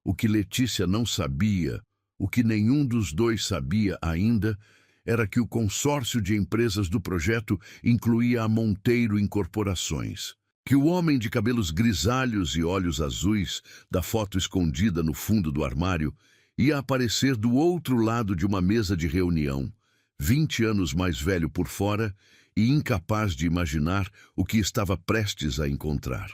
O que Letícia não sabia, o que nenhum dos dois sabia ainda, era que o consórcio de empresas do projeto incluía a Monteiro Incorporações. Que o homem de cabelos grisalhos e olhos azuis, da foto escondida no fundo do armário, ia aparecer do outro lado de uma mesa de reunião, 20 anos mais velho por fora e incapaz de imaginar o que estava prestes a encontrar.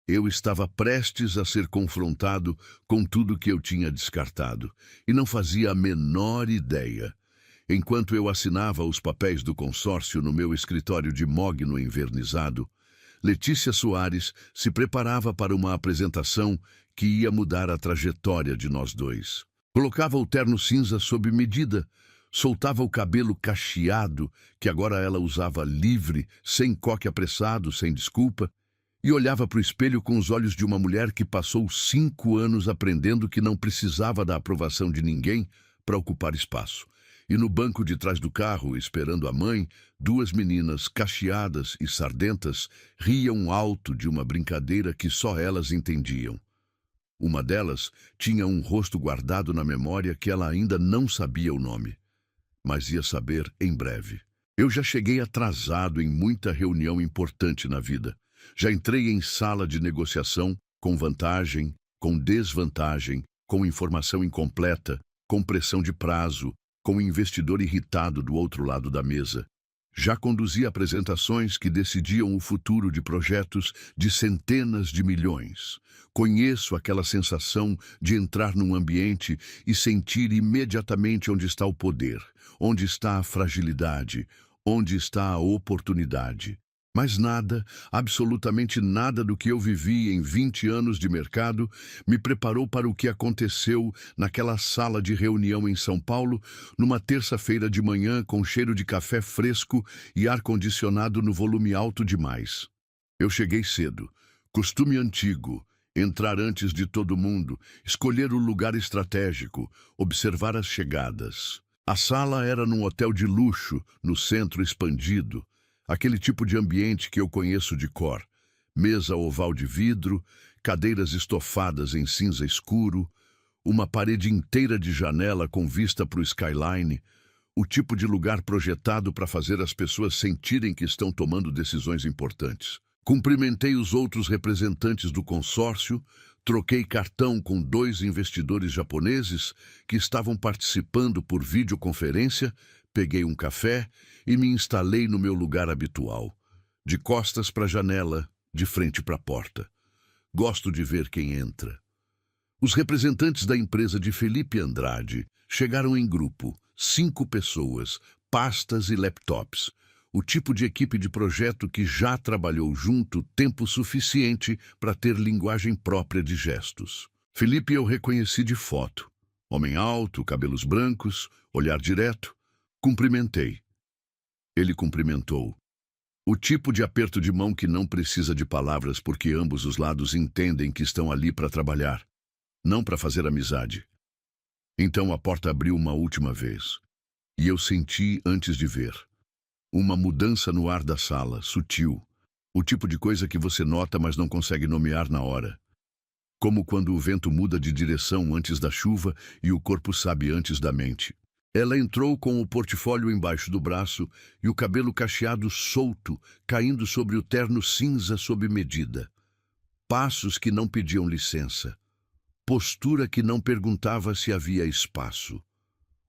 Eu estava prestes a ser confrontado com tudo que eu tinha descartado, e não fazia a menor ideia. Enquanto eu assinava os papéis do consórcio no meu escritório de mogno envernizado, Letícia Soares se preparava para uma apresentação que ia mudar a trajetória de nós dois. Colocava o terno cinza sob medida, soltava o cabelo cacheado, que agora ela usava livre, sem coque apressado, sem desculpa, e olhava para o espelho com os olhos de uma mulher que passou 5 anos aprendendo que não precisava da aprovação de ninguém para ocupar espaço. E no banco de trás do carro, esperando a mãe, 2 meninas cacheadas e sardentas riam alto de uma brincadeira que só elas entendiam. Uma delas tinha um rosto guardado na memória que ela ainda não sabia o nome, mas ia saber em breve. Eu já cheguei atrasado em muita reunião importante na vida. Já entrei em sala de negociação com vantagem, com desvantagem, com informação incompleta, com pressão de prazo, com o investidor irritado do outro lado da mesa. Já conduzi apresentações que decidiam o futuro de projetos de centenas de milhões. Conheço aquela sensação de entrar num ambiente e sentir imediatamente onde está o poder, onde está a fragilidade, onde está a oportunidade. Mas nada, absolutamente nada do que eu vivi em 20 anos de mercado me preparou para o que aconteceu naquela sala de reunião em São Paulo, numa terça-feira de manhã com cheiro de café fresco e ar-condicionado no volume alto demais. Eu cheguei cedo, costume antigo, entrar antes de todo mundo, escolher o lugar estratégico, observar as chegadas. A sala era num hotel de luxo, no centro expandido, aquele tipo de ambiente que eu conheço de cor. Mesa oval de vidro, cadeiras estofadas em cinza escuro, uma parede inteira de janela com vista para o skyline, o tipo de lugar projetado para fazer as pessoas sentirem que estão tomando decisões importantes. Cumprimentei os outros representantes do consórcio, troquei cartão com 2 investidores japoneses que estavam participando por videoconferência, peguei um café e me instalei no meu lugar habitual, de costas para a janela, de frente para a porta. Gosto de ver quem entra. Os representantes da empresa de Felipe Andrade chegaram em grupo, 5 pessoas, pastas e laptops. O tipo de equipe de projeto que já trabalhou junto tempo suficiente para ter linguagem própria de gestos. Felipe eu reconheci de foto. Homem alto, cabelos brancos, olhar direto. Cumprimentei. Ele cumprimentou. O tipo de aperto de mão que não precisa de palavras porque ambos os lados entendem que estão ali para trabalhar, não para fazer amizade. Então a porta abriu uma última vez. E eu senti antes de ver. Uma mudança no ar da sala, sutil. O tipo de coisa que você nota, mas não consegue nomear na hora. Como quando o vento muda de direção antes da chuva e o corpo sabe antes da mente. Ela entrou com o portfólio embaixo do braço e o cabelo cacheado solto, caindo sobre o terno cinza sob medida. Passos que não pediam licença. Postura que não perguntava se havia espaço.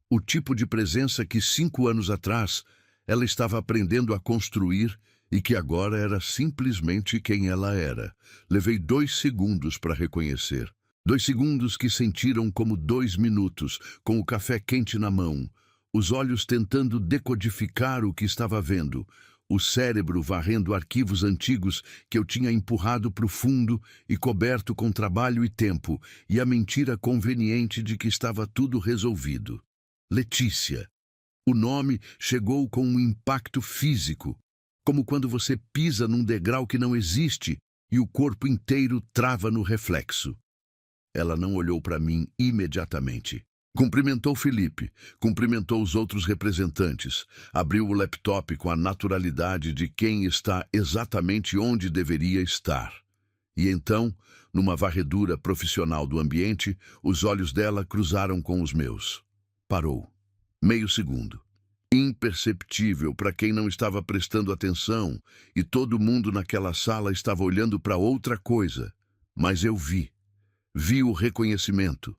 O tipo de presença que 5 anos atrás ela estava aprendendo a construir e que agora era simplesmente quem ela era. Levei 2 segundos para reconhecer. 2 segundos que sentiram como 2 minutos, com o café quente na mão, os olhos tentando decodificar o que estava vendo, o cérebro varrendo arquivos antigos que eu tinha empurrado para o fundo e coberto com trabalho e tempo, e a mentira conveniente de que estava tudo resolvido. Letícia. O nome chegou com um impacto físico, como quando você pisa num degrau que não existe e o corpo inteiro trava no reflexo. Ela não olhou para mim imediatamente. Cumprimentou Felipe, cumprimentou os outros representantes, abriu o laptop com a naturalidade de quem está exatamente onde deveria estar. E então, numa varredura profissional do ambiente, os olhos dela cruzaram com os meus. Parou. Meio segundo. Imperceptível para quem não estava prestando atenção, e todo mundo naquela sala estava olhando para outra coisa. Mas eu vi. Vi o reconhecimento.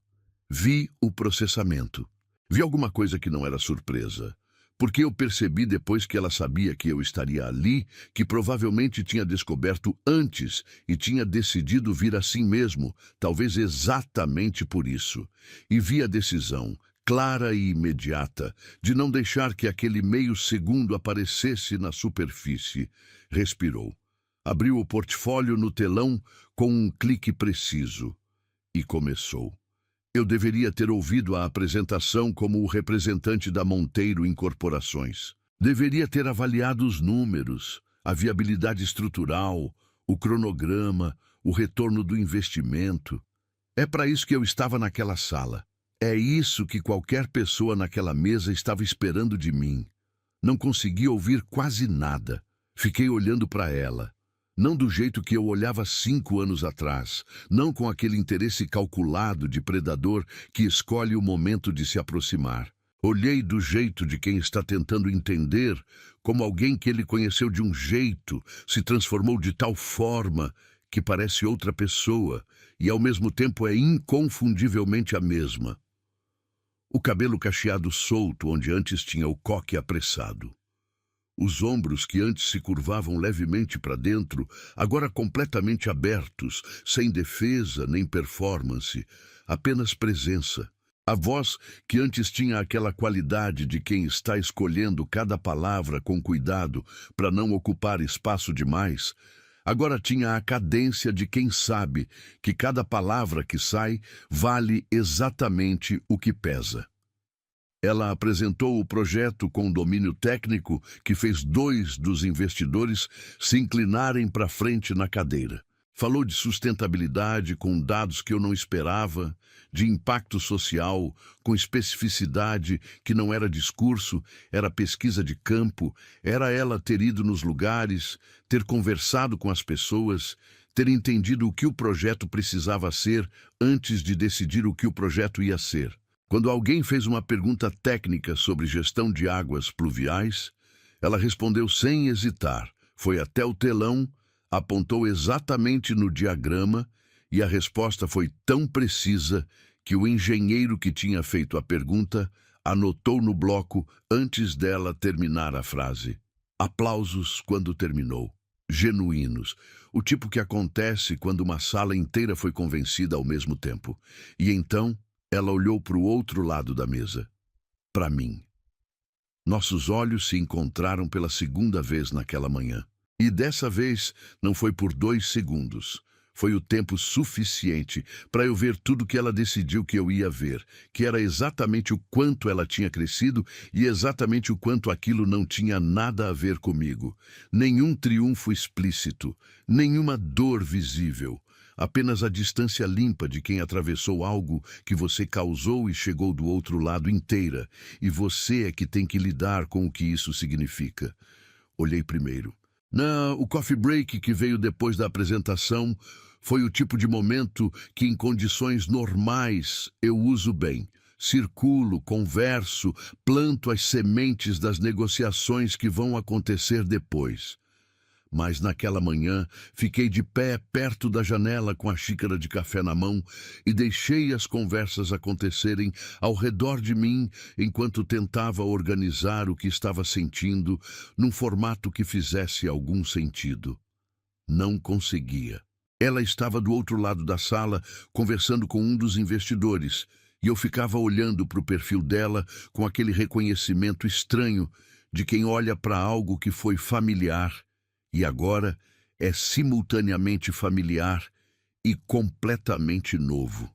Vi o processamento. Vi alguma coisa que não era surpresa. Porque eu percebi depois que ela sabia que eu estaria ali, que provavelmente tinha descoberto antes e tinha decidido vir assim mesmo, talvez exatamente por isso. E vi a decisão, clara e imediata, de não deixar que aquele meio segundo aparecesse na superfície. Respirou. Abriu o portfólio no telão com um clique preciso. E começou. Eu deveria ter ouvido a apresentação como o representante da Monteiro Incorporações. Deveria ter avaliado os números, a viabilidade estrutural, o cronograma, o retorno do investimento. É para isso que eu estava naquela sala. É isso que qualquer pessoa naquela mesa estava esperando de mim. Não consegui ouvir quase nada. Fiquei olhando para ela. Não do jeito que eu olhava 5 anos atrás, não com aquele interesse calculado de predador que escolhe o momento de se aproximar. Olhei do jeito de quem está tentando entender, como alguém que ele conheceu de um jeito, se transformou de tal forma que parece outra pessoa e ao mesmo tempo é inconfundivelmente a mesma. O cabelo cacheado solto onde antes tinha o coque apressado. Os ombros que antes se curvavam levemente para dentro, agora completamente abertos, sem defesa nem performance, apenas presença. A voz que antes tinha aquela qualidade de quem está escolhendo cada palavra com cuidado para não ocupar espaço demais, agora tinha a cadência de quem sabe que cada palavra que sai vale exatamente o que pesa. Ela apresentou o projeto com domínio técnico que fez 2 dos investidores se inclinarem para frente na cadeira. Falou de sustentabilidade com dados que eu não esperava, de impacto social com especificidade que não era discurso, era pesquisa de campo, era ela ter ido nos lugares, ter conversado com as pessoas, ter entendido o que o projeto precisava ser antes de decidir o que o projeto ia ser. Quando alguém fez uma pergunta técnica sobre gestão de águas pluviais, ela respondeu sem hesitar, foi até o telão, apontou exatamente no diagrama e a resposta foi tão precisa que o engenheiro que tinha feito a pergunta anotou no bloco antes dela terminar a frase. Aplausos quando terminou. Genuínos, o tipo que acontece quando uma sala inteira foi convencida ao mesmo tempo. E então ela olhou para o outro lado da mesa, para mim. Nossos olhos se encontraram pela segunda vez naquela manhã. E dessa vez não foi por 2 segundos. Foi o tempo suficiente para eu ver tudo que ela decidiu que eu ia ver, que era exatamente o quanto ela tinha crescido e exatamente o quanto aquilo não tinha nada a ver comigo. Nenhum triunfo explícito, nenhuma dor visível. Apenas a distância limpa de quem atravessou algo que você causou e chegou do outro lado inteira, e você é que tem que lidar com o que isso significa. Olhei primeiro. Não, o coffee break que veio depois da apresentação foi o tipo de momento que, em condições normais, eu uso bem. Circulo, converso, planto as sementes das negociações que vão acontecer depois. Mas naquela manhã, fiquei de pé perto da janela com a xícara de café na mão e deixei as conversas acontecerem ao redor de mim enquanto tentava organizar o que estava sentindo num formato que fizesse algum sentido. Não conseguia. Ela estava do outro lado da sala, conversando com um dos investidores, e eu ficava olhando para o perfil dela com aquele reconhecimento estranho de quem olha para algo que foi familiar e agora é simultaneamente familiar e completamente novo.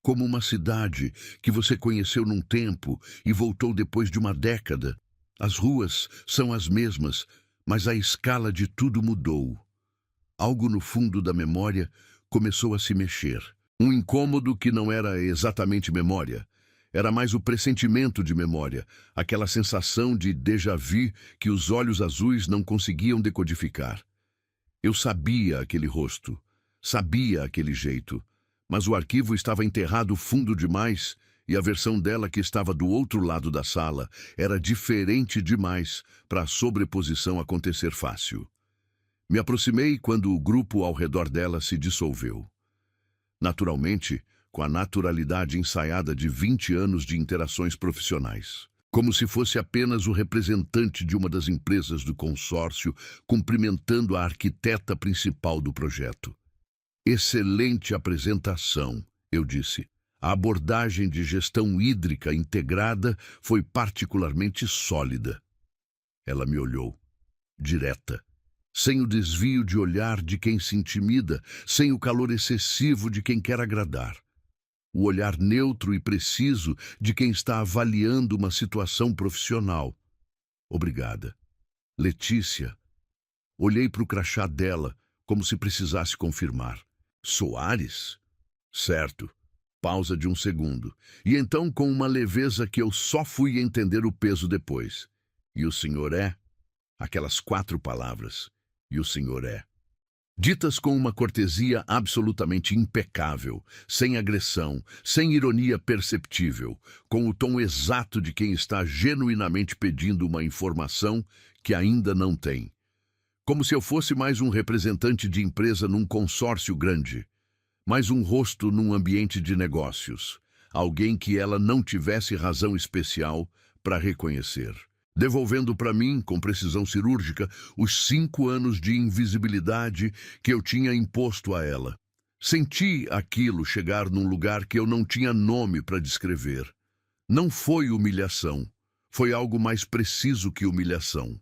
Como uma cidade que você conheceu num tempo e voltou depois de uma década. As ruas são as mesmas, mas a escala de tudo mudou. Algo no fundo da memória começou a se mexer. Um incômodo que não era exatamente memória. Era mais o pressentimento de memória, aquela sensação de déjà vu que os olhos azuis não conseguiam decodificar. Eu sabia aquele rosto, sabia aquele jeito, mas o arquivo estava enterrado fundo demais e a versão dela que estava do outro lado da sala era diferente demais para a sobreposição acontecer fácil. Me aproximei quando o grupo ao redor dela se dissolveu. Naturalmente, com a naturalidade ensaiada de 20 anos de interações profissionais. Como se fosse apenas o representante de uma das empresas do consórcio cumprimentando a arquiteta principal do projeto. Excelente apresentação, eu disse. A abordagem de gestão hídrica integrada foi particularmente sólida. Ela me olhou, direta, sem o desvio de olhar de quem se intimida, sem o calor excessivo de quem quer agradar. O olhar neutro e preciso de quem está avaliando uma situação profissional. Obrigada. Letícia. Olhei para o crachá dela, como se precisasse confirmar. Soares? Certo. Pausa de 1 segundo. E então, com uma leveza que eu só fui entender o peso depois. E o senhor é? Aquelas 4 palavras. E o senhor é. Ditas com uma cortesia absolutamente impecável, sem agressão, sem ironia perceptível, com o tom exato de quem está genuinamente pedindo uma informação que ainda não tem. Como se eu fosse mais um representante de empresa num consórcio grande, mais um rosto num ambiente de negócios, alguém que ela não tivesse razão especial para reconhecer. Devolvendo para mim, com precisão cirúrgica, os 5 anos de invisibilidade que eu tinha imposto a ela. Senti aquilo chegar num lugar que eu não tinha nome para descrever. Não foi humilhação, foi algo mais preciso que humilhação.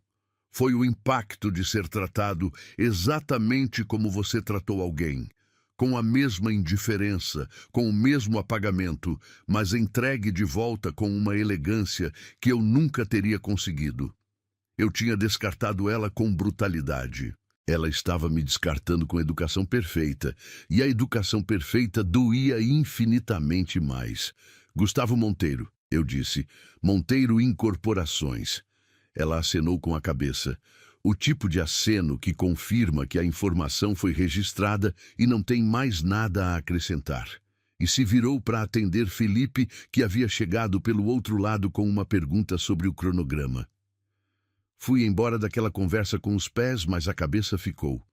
Foi o impacto de ser tratado exatamente como você tratou alguém, com a mesma indiferença, com o mesmo apagamento, mas entregue de volta com uma elegância que eu nunca teria conseguido. Eu tinha descartado ela com brutalidade. Ela estava me descartando com educação perfeita, e a educação perfeita doía infinitamente mais. Gustavo Monteiro, eu disse. Monteiro Incorporações. Ela acenou com a cabeça. O tipo de aceno que confirma que a informação foi registrada e não tem mais nada a acrescentar. E se virou para atender Felipe, que havia chegado pelo outro lado com uma pergunta sobre o cronograma. Fui embora daquela conversa com os pés, mas a cabeça ficou.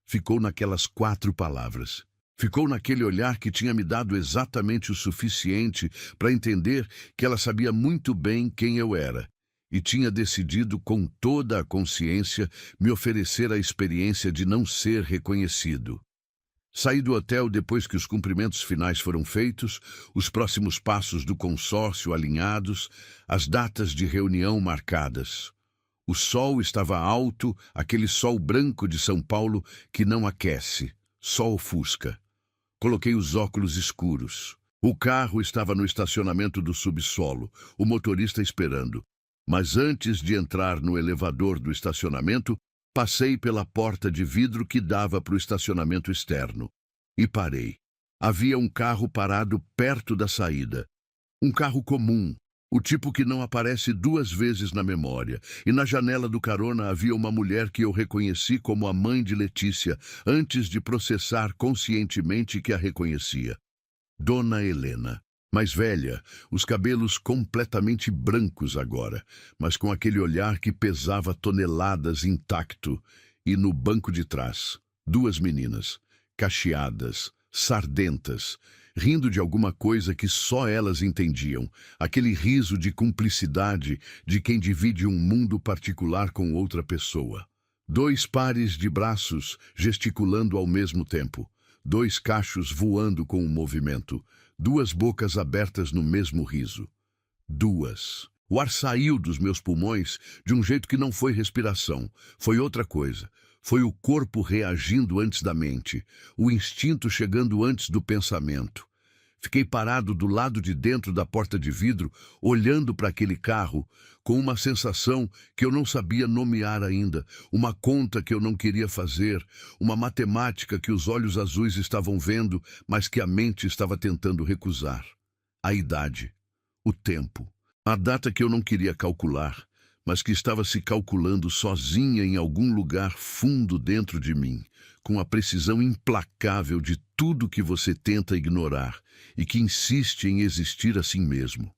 Ficou naquelas 4 palavras. Ficou naquele olhar que tinha me dado exatamente o suficiente para entender que ela sabia muito bem quem eu era. E tinha decidido com toda a consciência me oferecer a experiência de não ser reconhecido. Saí do hotel depois que os cumprimentos finais foram feitos, os próximos passos do consórcio alinhados, as datas de reunião marcadas. O sol estava alto, aquele sol branco de São Paulo que não aquece, só ofusca. Coloquei os óculos escuros. O carro estava no estacionamento do subsolo, o motorista esperando. Mas antes de entrar no elevador do estacionamento, passei pela porta de vidro que dava para o estacionamento externo. E parei. Havia um carro parado perto da saída. Um carro comum, o tipo que não aparece 2 vezes na memória. E na janela do carona havia uma mulher que eu reconheci como a mãe de Letícia, antes de processar conscientemente que a reconhecia. Dona Helena. Mais velha, os cabelos completamente brancos agora, mas com aquele olhar que pesava toneladas intacto. E no banco de trás, 2 meninas, cacheadas, sardentas, rindo de alguma coisa que só elas entendiam, aquele riso de cumplicidade de quem divide um mundo particular com outra pessoa. 2 pares de braços gesticulando ao mesmo tempo, 2 cachos voando com o movimento, 2 bocas abertas no mesmo riso. 2. O ar saiu dos meus pulmões de um jeito que não foi respiração, foi outra coisa. Foi o corpo reagindo antes da mente, o instinto chegando antes do pensamento. Fiquei parado do lado de dentro da porta de vidro, olhando para aquele carro, com uma sensação que eu não sabia nomear ainda, uma conta que eu não queria fazer, uma matemática que os olhos azuis estavam vendo, mas que a mente estava tentando recusar. A idade, o tempo, a data que eu não queria calcular, mas que estava se calculando sozinha em algum lugar fundo dentro de mim, com a precisão implacável de tudo que você tenta ignorar e que insiste em existir assim mesmo.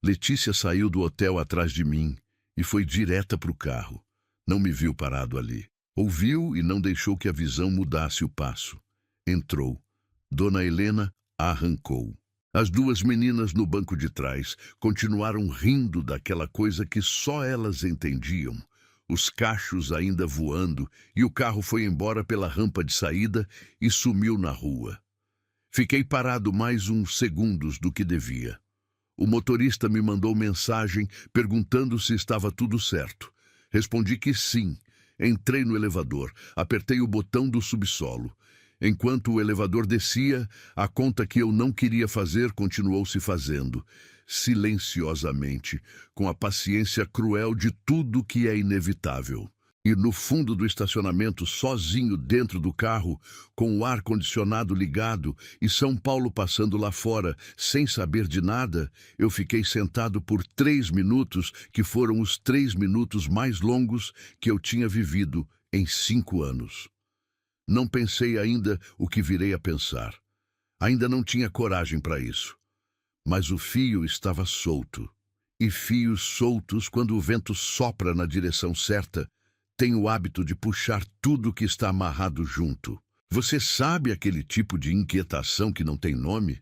Letícia saiu do hotel atrás de mim e foi direta para o carro. Não me viu parado ali. Ouviu e não deixou que a visão mudasse o passo. Entrou. Dona Helena arrancou. As 2 meninas no banco de trás continuaram rindo daquela coisa que só elas entendiam. Os cachos ainda voando e o carro foi embora pela rampa de saída e sumiu na rua. Fiquei parado mais uns segundos do que devia. O motorista me mandou mensagem perguntando se estava tudo certo. Respondi que sim. Entrei no elevador, apertei o botão do subsolo. Enquanto o elevador descia, a conta que eu não queria fazer continuou se fazendo, silenciosamente, com a paciência cruel de tudo que é inevitável. E no fundo do estacionamento, sozinho dentro do carro, com o ar-condicionado ligado e São Paulo passando lá fora, sem saber de nada, eu fiquei sentado por 3 minutos, que foram os 3 minutos mais longos que eu tinha vivido em 5 anos. Não pensei ainda o que virei a pensar. Ainda não tinha coragem para isso. Mas o fio estava solto. E fios soltos, quando o vento sopra na direção certa, tem o hábito de puxar tudo que está amarrado junto. Você sabe aquele tipo de inquietação que não tem nome?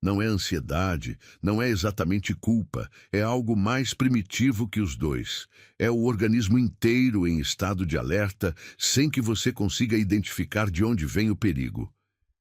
Não é ansiedade, não é exatamente culpa, é algo mais primitivo que os dois. É o organismo inteiro em estado de alerta, sem que você consiga identificar de onde vem o perigo.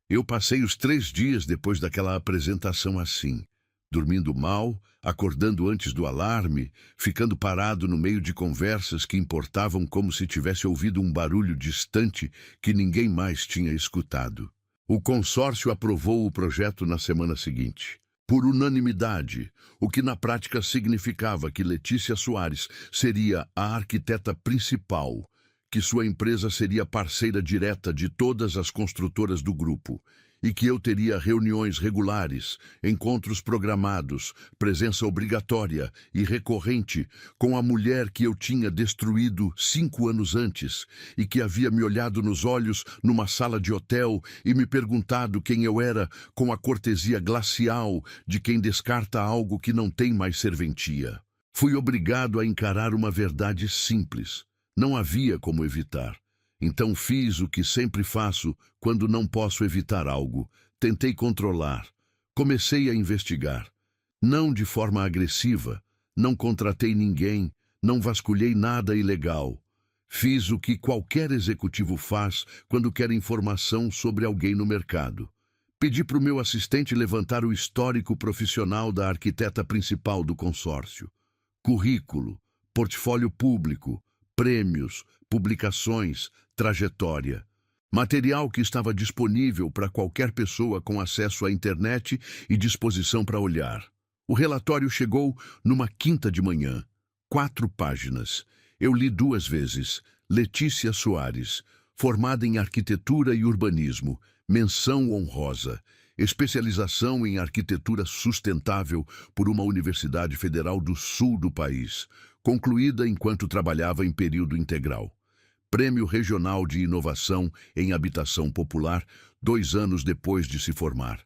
Eu passei os 3 dias depois daquela apresentação assim, dormindo mal, acordando antes do alarme, ficando parado no meio de conversas que importavam como se tivesse ouvido um barulho distante que ninguém mais tinha escutado. O consórcio aprovou o projeto na semana seguinte, por unanimidade, o que na prática significava que Letícia Soares seria a arquiteta principal, que sua empresa seria parceira direta de todas as construtoras do grupo, e que eu teria reuniões regulares, encontros programados, presença obrigatória e recorrente com a mulher que eu tinha destruído 5 anos antes e que havia me olhado nos olhos numa sala de hotel e me perguntado quem eu era com a cortesia glacial de quem descarta algo que não tem mais serventia. Fui obrigado a encarar uma verdade simples. Não havia como evitar. Então fiz o que sempre faço quando não posso evitar algo. Tentei controlar. Comecei a investigar. Não de forma agressiva. Não contratei ninguém. Não vasculhei nada ilegal. Fiz o que qualquer executivo faz quando quer informação sobre alguém no mercado. Pedi para o meu assistente levantar o histórico profissional da arquiteta principal do consórcio. Currículo, portfólio público, prêmios, publicações, trajetória. Material que estava disponível para qualquer pessoa com acesso à internet e disposição para olhar. O relatório chegou numa quinta de manhã. 4 páginas. Eu li 2 vezes. Letícia Soares, formada em arquitetura e urbanismo, menção honrosa, especialização em arquitetura sustentável por uma universidade federal do sul do país, concluída enquanto trabalhava em período integral. Prêmio Regional de Inovação em Habitação Popular, 2 anos depois de se formar.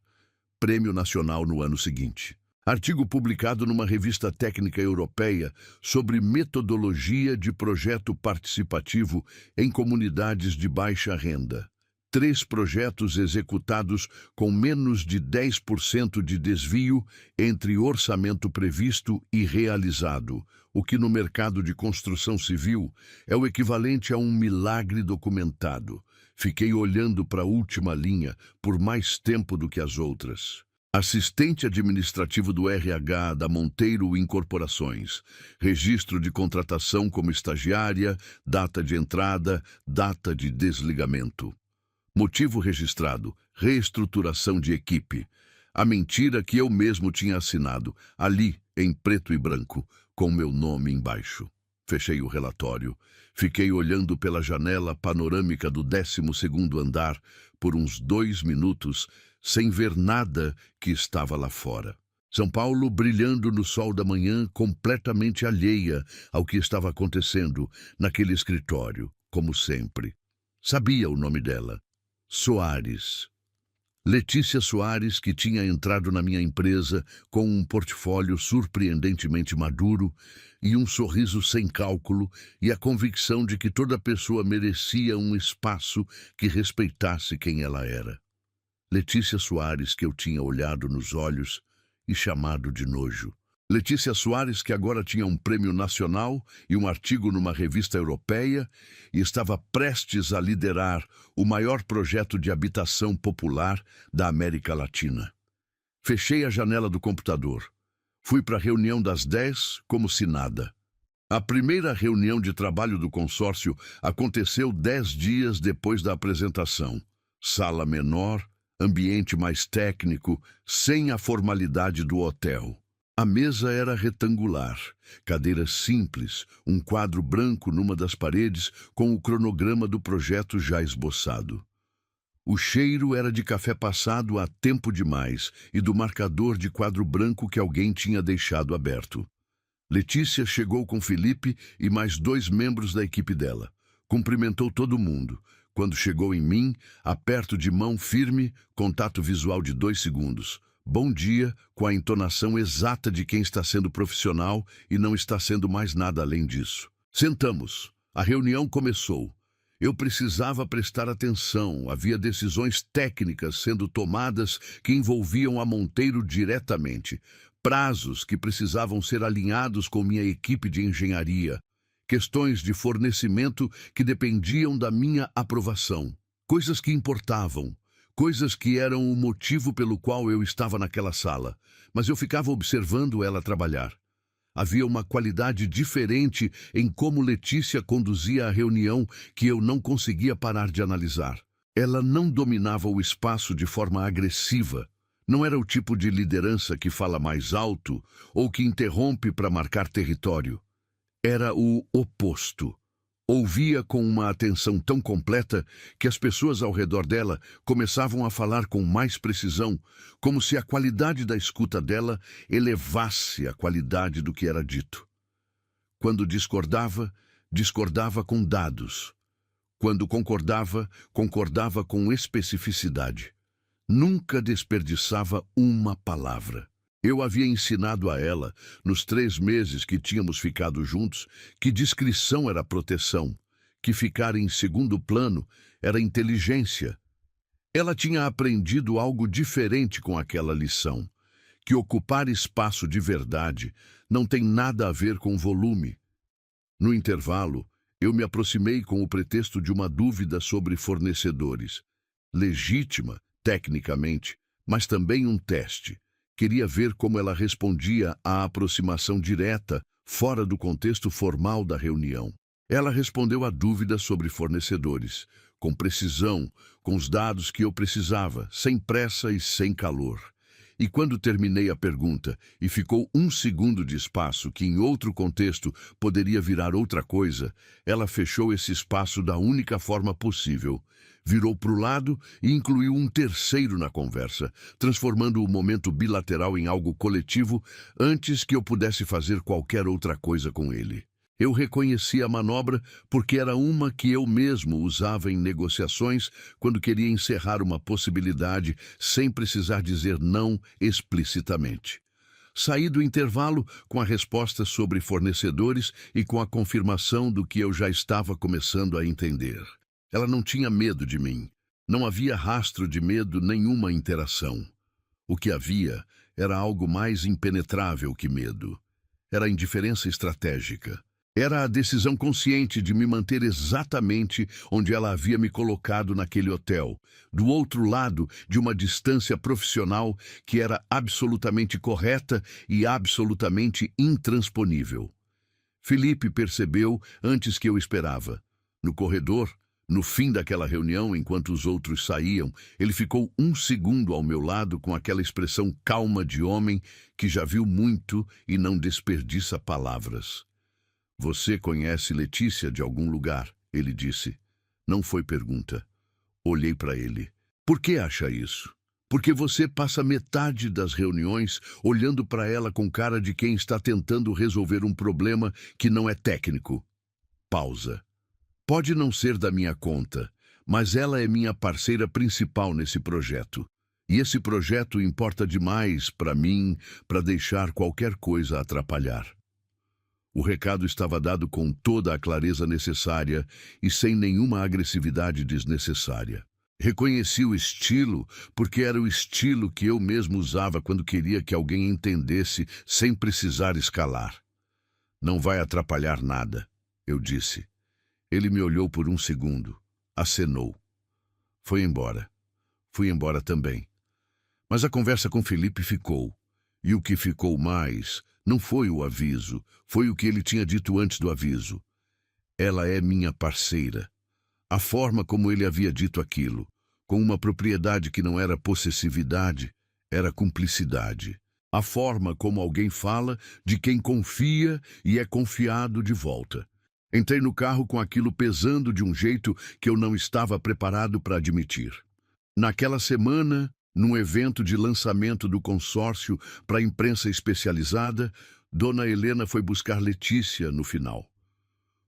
Prêmio Nacional no ano seguinte. Artigo publicado numa revista técnica europeia sobre metodologia de projeto participativo em comunidades de baixa renda. 3 projetos executados com menos de 10% de desvio entre orçamento previsto e realizado, o que no mercado de construção civil é o equivalente a um milagre documentado. Fiquei olhando para a última linha por mais tempo do que as outras. Assistente administrativo do RH da Monteiro Incorporações. Registro de contratação como estagiária, data de entrada, data de desligamento. Motivo registrado: reestruturação de equipe. A mentira que eu mesmo tinha assinado, ali, em preto e branco, com meu nome embaixo. Fechei o relatório. Fiquei olhando pela janela panorâmica do 12º andar por uns 2 minutos, sem ver nada que estava lá fora. São Paulo brilhando no sol da manhã, completamente alheia ao que estava acontecendo naquele escritório, como sempre. Sabia o nome dela. Soares. Letícia Soares, que tinha entrado na minha empresa com um portfólio surpreendentemente maduro e um sorriso sem cálculo e a convicção de que toda pessoa merecia um espaço que respeitasse quem ela era. Letícia Soares, que eu tinha olhado nos olhos e chamado de nojo. Letícia Soares, que agora tinha um prêmio nacional e um artigo numa revista europeia e estava prestes a liderar o maior projeto de habitação popular da América Latina. Fechei a janela do computador. Fui para a reunião das 10 como se nada. A primeira reunião de trabalho do consórcio aconteceu 10 dias depois da apresentação. Sala menor, ambiente mais técnico, sem a formalidade do hotel. A mesa era retangular, cadeiras simples, um quadro branco numa das paredes com o cronograma do projeto já esboçado. O cheiro era de café passado há tempo demais e do marcador de quadro branco que alguém tinha deixado aberto. Letícia chegou com Felipe e mais 2 membros da equipe dela. Cumprimentou todo mundo. Quando chegou em mim, aperto de mão firme, contato visual de 2 segundos. Bom dia, com a entonação exata de quem está sendo profissional e não está sendo mais nada além disso. Sentamos. A reunião começou. Eu precisava prestar atenção. Havia decisões técnicas sendo tomadas que envolviam a Monteiro diretamente. Prazos que precisavam ser alinhados com minha equipe de engenharia. Questões de fornecimento que dependiam da minha aprovação. Coisas que importavam. Coisas que eram o motivo pelo qual eu estava naquela sala, mas eu ficava observando ela trabalhar. Havia uma qualidade diferente em como Letícia conduzia a reunião que eu não conseguia parar de analisar. Ela não dominava o espaço de forma agressiva. Não era o tipo de liderança que fala mais alto ou que interrompe para marcar território. Era o oposto. Ouvia com uma atenção tão completa que as pessoas ao redor dela começavam a falar com mais precisão, como se a qualidade da escuta dela elevasse a qualidade do que era dito. Quando discordava, discordava com dados. Quando concordava, concordava com especificidade. Nunca desperdiçava uma palavra. Eu havia ensinado a ela, nos 3 meses que tínhamos ficado juntos, que discrição era proteção, que ficar em segundo plano era inteligência. Ela tinha aprendido algo diferente com aquela lição, que ocupar espaço de verdade não tem nada a ver com volume. No intervalo, Eu me aproximei com o pretexto de uma dúvida sobre fornecedores. Legítima, tecnicamente, mas também um teste. Queria ver como ela respondia à aproximação direta, fora do contexto formal da reunião. Ela respondeu à dúvida sobre fornecedores, com precisão, com os dados que eu precisava, sem pressa e sem calor. E quando terminei a pergunta e ficou um segundo de espaço que em outro contexto poderia virar outra coisa, ela fechou esse espaço da única forma possível. Virou para o lado e incluiu um terceiro na conversa, transformando o momento bilateral em algo coletivo antes que eu pudesse fazer qualquer outra coisa com ele. Eu reconheci a manobra porque era uma que eu mesmo usava em negociações quando queria encerrar uma possibilidade sem precisar dizer não explicitamente. Saí do intervalo com a resposta sobre fornecedores e com a confirmação do que eu já estava começando a entender. Ela não tinha medo de mim. Não havia rastro de medo, nenhuma interação. O que havia era algo mais impenetrável que medo. Era a indiferença estratégica. Era a decisão consciente de me manter exatamente onde ela havia me colocado naquele hotel, do outro lado de uma distância profissional que era absolutamente correta e absolutamente intransponível. Felipe percebeu antes que eu esperava. No corredor, no fim daquela reunião, enquanto os outros saíam, ele ficou um segundo ao meu lado com aquela expressão calma de homem que já viu muito e não desperdiça palavras. Você conhece Letícia de algum lugar? Ele disse. Não foi pergunta. Olhei para ele. Por que acha isso? Porque você passa metade das reuniões olhando para ela com cara de quem está tentando resolver um problema que não é técnico. Pausa. Pode não ser da minha conta, mas ela é minha parceira principal nesse projeto. E esse projeto importa demais para mim para deixar qualquer coisa atrapalhar. O recado estava dado com toda a clareza necessária e sem nenhuma agressividade desnecessária. Reconheci o estilo porque era o estilo que eu mesmo usava quando queria que alguém entendesse sem precisar escalar. Não vai atrapalhar nada, eu disse. Ele me olhou por um segundo, acenou. Foi embora. Fui embora também. Mas a conversa com Felipe ficou. E o que ficou mais não foi o aviso, foi o que ele tinha dito antes do aviso. Ela é minha parceira. A forma como ele havia dito aquilo, com uma propriedade que não era possessividade, era cumplicidade. A forma como alguém fala de quem confia e é confiado de volta. Entrei no carro com aquilo pesando de um jeito que eu não estava preparado para admitir. Naquela semana, num evento de lançamento do consórcio para a imprensa especializada, Dona Helena foi buscar Letícia no final.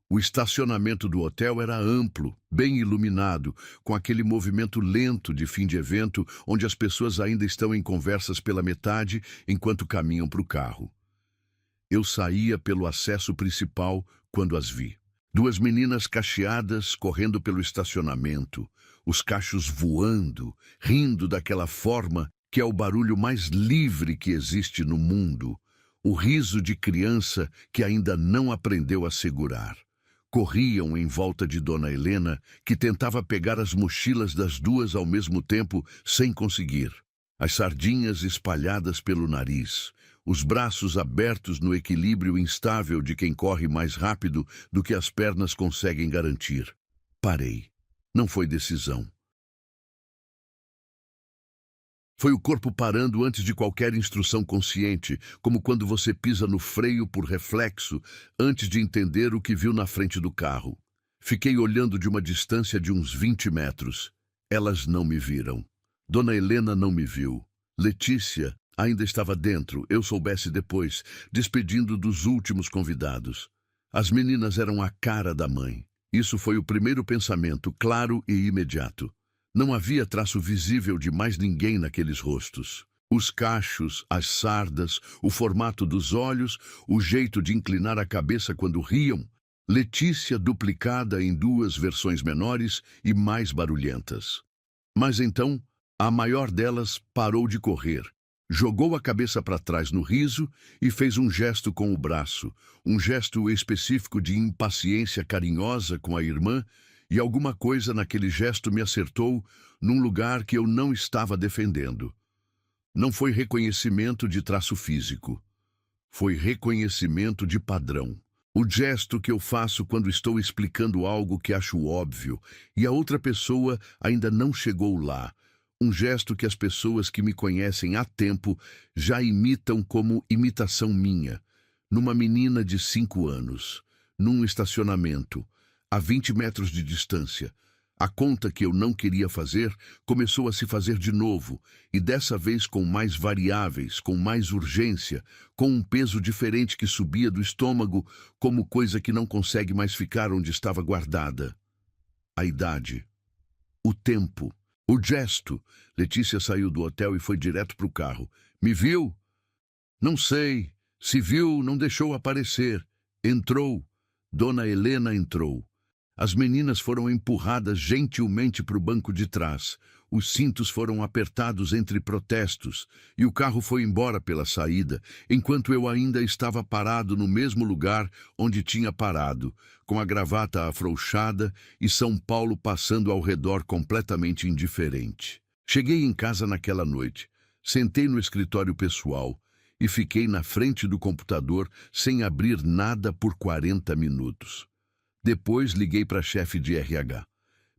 O estacionamento do hotel era amplo, bem iluminado, com aquele movimento lento de fim de evento, onde as pessoas ainda estão em conversas pela metade enquanto caminham para o carro. Eu saía pelo acesso principal quando as vi. Duas meninas cacheadas correndo pelo estacionamento, os cachos voando, rindo daquela forma que é o barulho mais livre que existe no mundo, o riso de criança que ainda não aprendeu a segurar. Corriam em volta de Dona Helena, que tentava pegar as mochilas das duas ao mesmo tempo, sem conseguir. As sardinhas espalhadas pelo nariz, os braços abertos no equilíbrio instável de quem corre mais rápido do que as pernas conseguem garantir. Parei. Não foi decisão. Foi o corpo parando antes de qualquer instrução consciente, como quando você pisa no freio por reflexo, antes de entender o que viu na frente do carro. Fiquei olhando de uma distância de uns 20 metros. Elas não me viram. Dona Helena não me viu. Letícia ainda estava dentro, eu soubesse depois, despedindo dos últimos convidados. As meninas eram a cara da mãe. Isso foi o primeiro pensamento, claro e imediato. Não havia traço visível de mais ninguém naqueles rostos. Os cachos, as sardas, o formato dos olhos, o jeito de inclinar a cabeça quando riam. Letícia duplicada em duas versões menores e mais barulhentas. Mas então, a maior delas parou de correr, Jogou a cabeça para trás no riso e fez um gesto com o braço, um gesto específico de impaciência carinhosa com a irmã, e alguma coisa naquele gesto me acertou num lugar que eu não estava defendendo. Não foi reconhecimento de traço físico. Foi reconhecimento de padrão. O gesto que eu faço quando estou explicando algo que acho óbvio e a outra pessoa ainda não chegou lá. Um gesto que as pessoas que me conhecem há tempo já imitam como imitação minha. Numa menina de 5 anos, num estacionamento, a 20 metros de distância. A conta que eu não queria fazer começou a se fazer de novo, e dessa vez com mais variáveis, com mais urgência, com um peso diferente que subia do estômago como coisa que não consegue mais ficar onde estava guardada. A idade. O tempo. O gesto. Letícia saiu do hotel e foi direto para o carro. Me viu? Não sei. Se viu, não deixou aparecer. Entrou. Dona Helena entrou. As meninas foram empurradas gentilmente para o banco de trás. Os cintos foram apertados entre protestos e o carro foi embora pela saída, enquanto eu ainda estava parado no mesmo lugar onde tinha parado, com a gravata afrouxada e São Paulo passando ao redor completamente indiferente. Cheguei em casa naquela noite, sentei no escritório pessoal e fiquei na frente do computador sem abrir nada por 40 minutos. Depois liguei para a chefe de RH.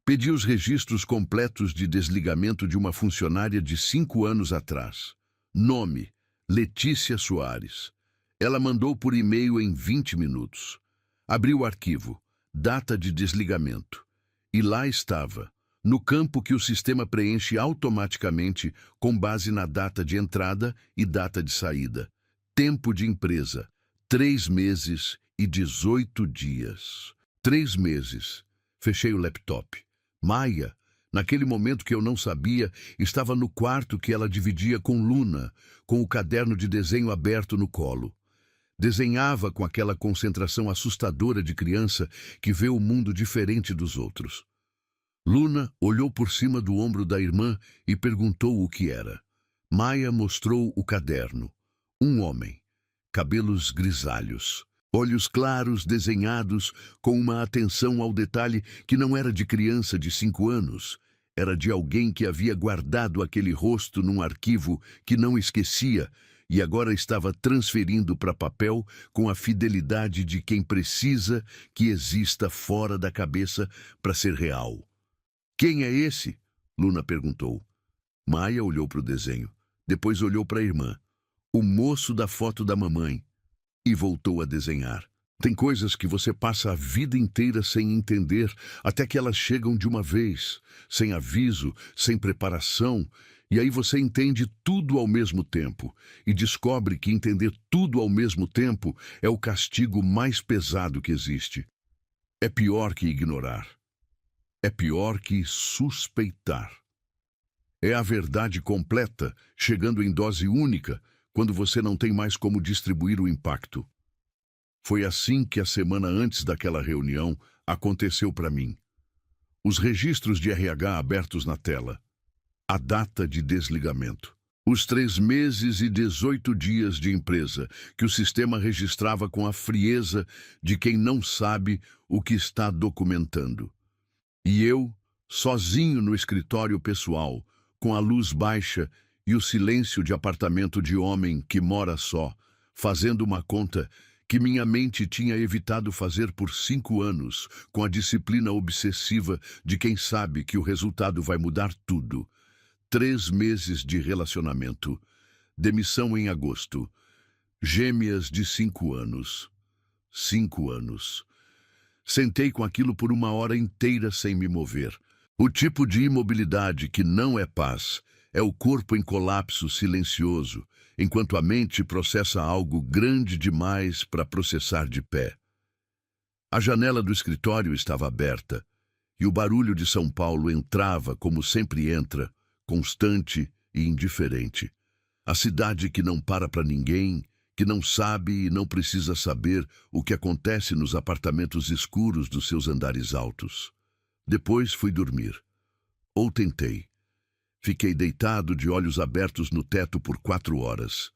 Pedi os registros completos de desligamento de uma funcionária de 5 anos atrás. Nome: Letícia Soares. Ela mandou por e-mail em 20 minutos. Abri o arquivo. Data de desligamento. E lá estava, no campo que o sistema preenche automaticamente com base na data de entrada e data de saída. Tempo de empresa: 3 meses e 18 dias. 3 meses. Fechei o laptop. Maia, naquele momento que eu não sabia, estava no quarto que ela dividia com Luna, com o caderno de desenho aberto no colo. Desenhava com aquela concentração assustadora de criança que vê o mundo diferente dos outros. Luna olhou por cima do ombro da irmã e perguntou o que era. Maia mostrou o caderno. Um homem. Cabelos grisalhos. Olhos claros desenhados com uma atenção ao detalhe que não era de criança de 5 anos. Era de alguém que havia guardado aquele rosto num arquivo que não esquecia e agora estava transferindo para papel com a fidelidade de quem precisa que exista fora da cabeça para ser real. Quem é esse? Luna perguntou. Maia olhou para o desenho. Depois olhou para a irmã. O moço da foto da mamãe. E voltou a desenhar. Tem coisas que você passa a vida inteira sem entender, até que elas chegam de uma vez, sem aviso, sem preparação, e aí você entende tudo ao mesmo tempo, e descobre que entender tudo ao mesmo tempo é o castigo mais pesado que existe. É pior que ignorar. É pior que suspeitar. É a verdade completa, chegando em dose única, quando você não tem mais como distribuir o impacto. Foi assim que a semana antes daquela reunião aconteceu para mim. Os registros de RH abertos na tela. A data de desligamento. Os 3 meses e 18 dias de empresa que o sistema registrava com a frieza de quem não sabe o que está documentando. E eu, sozinho no escritório pessoal, com a luz baixa e o silêncio de apartamento de homem que mora só, fazendo uma conta que minha mente tinha evitado fazer por 5 anos, com a disciplina obsessiva de quem sabe que o resultado vai mudar tudo. 3 meses de relacionamento. Demissão em agosto. Gêmeas de 5 anos. 5 anos. Sentei com aquilo por 1 hora inteira sem me mover. O tipo de imobilidade que não é paz. É o corpo em colapso silencioso, enquanto a mente processa algo grande demais para processar de pé. A janela do escritório estava aberta, e o barulho de São Paulo entrava como sempre entra, constante e indiferente. A cidade que não para ninguém, que não sabe e não precisa saber o que acontece nos apartamentos escuros dos seus andares altos. Depois fui dormir. Ou tentei. Fiquei deitado de olhos abertos no teto por 4 horas.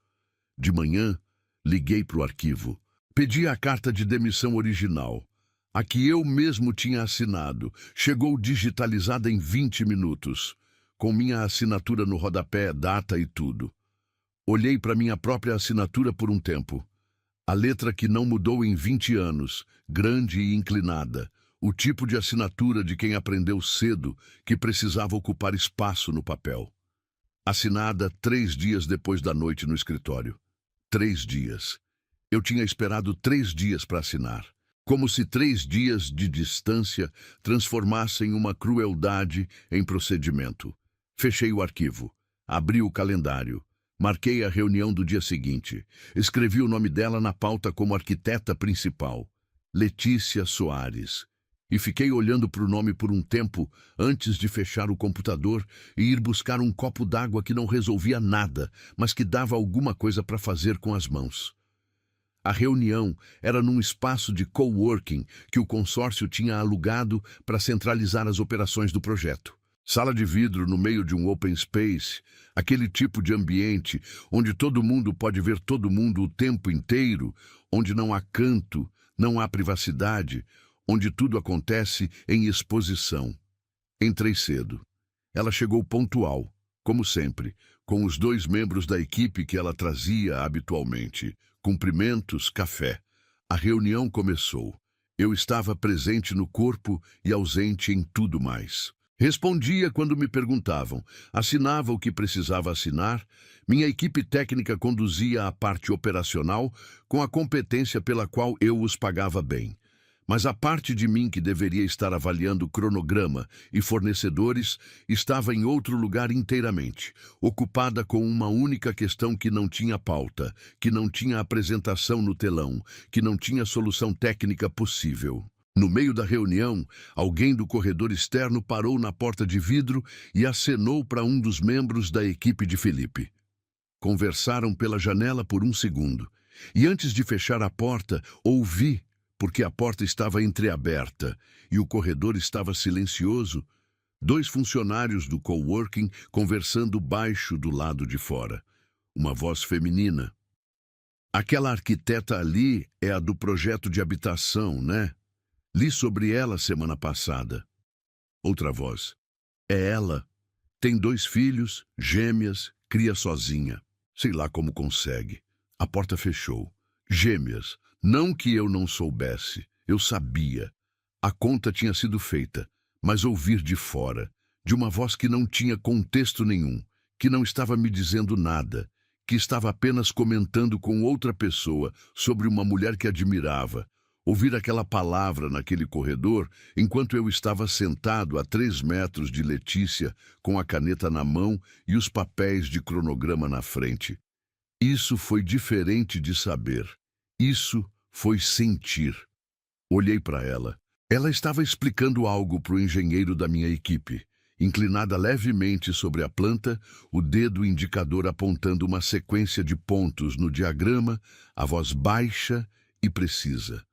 De manhã, liguei para o arquivo. Pedi a carta de demissão original, a que eu mesmo tinha assinado. Chegou digitalizada em 20 minutos, com minha assinatura no rodapé, data e tudo. Olhei para minha própria assinatura por um tempo. A letra que não mudou em 20 anos, grande e inclinada. O tipo de assinatura de quem aprendeu cedo que precisava ocupar espaço no papel. Assinada 3 dias depois da noite no escritório. 3 dias. Eu tinha esperado 3 dias para assinar. Como se 3 dias de distância transformassem uma crueldade em procedimento. Fechei o arquivo. Abri o calendário. Marquei a reunião do dia seguinte. Escrevi o nome dela na pauta como arquiteta principal. Letícia Soares. E fiquei olhando para o nome por um tempo antes de fechar o computador e ir buscar um copo d'água que não resolvia nada, mas que dava alguma coisa para fazer com as mãos. A reunião era num espaço de coworking que o consórcio tinha alugado para centralizar as operações do projeto. Sala de vidro no meio de um open space, aquele tipo de ambiente onde todo mundo pode ver todo mundo o tempo inteiro, onde não há canto, não há privacidade, onde tudo acontece em exposição. Entrei cedo. Ela chegou pontual, como sempre, com os 2 membros da equipe que ela trazia habitualmente. Cumprimentos, café. A reunião começou. Eu estava presente no corpo e ausente em tudo mais. Respondia quando me perguntavam, assinava o que precisava assinar, minha equipe técnica conduzia a parte operacional com a competência pela qual eu os pagava bem. Mas a parte de mim que deveria estar avaliando cronograma e fornecedores estava em outro lugar inteiramente, ocupada com uma única questão que não tinha pauta, que não tinha apresentação no telão, que não tinha solução técnica possível. No meio da reunião, alguém do corredor externo parou na porta de vidro e acenou para um dos membros da equipe de Felipe. Conversaram pela janela por um segundo, e antes de fechar a porta, ouvi, porque a porta estava entreaberta e o corredor estava silencioso, 2 funcionários do coworking conversando baixo do lado de fora. Uma voz feminina. Aquela arquiteta ali é a do projeto de habitação, né? Li sobre ela semana passada. Outra voz. É ela. Tem 2 filhos, gêmeas, cria sozinha. Sei lá como consegue. A porta fechou. Gêmeas. Não que eu não soubesse, eu sabia. A conta tinha sido feita, mas ouvir de fora, de uma voz que não tinha contexto nenhum, que não estava me dizendo nada, que estava apenas comentando com outra pessoa sobre uma mulher que admirava, ouvir aquela palavra naquele corredor enquanto eu estava sentado a 3 metros de Letícia, com a caneta na mão e os papéis de cronograma na frente. Isso foi diferente de saber. Isso foi sentir. Olhei para ela. Ela estava explicando algo para o engenheiro da minha equipe, inclinada levemente sobre a planta, o dedo indicador apontando uma sequência de pontos no diagrama, a voz baixa e precisa.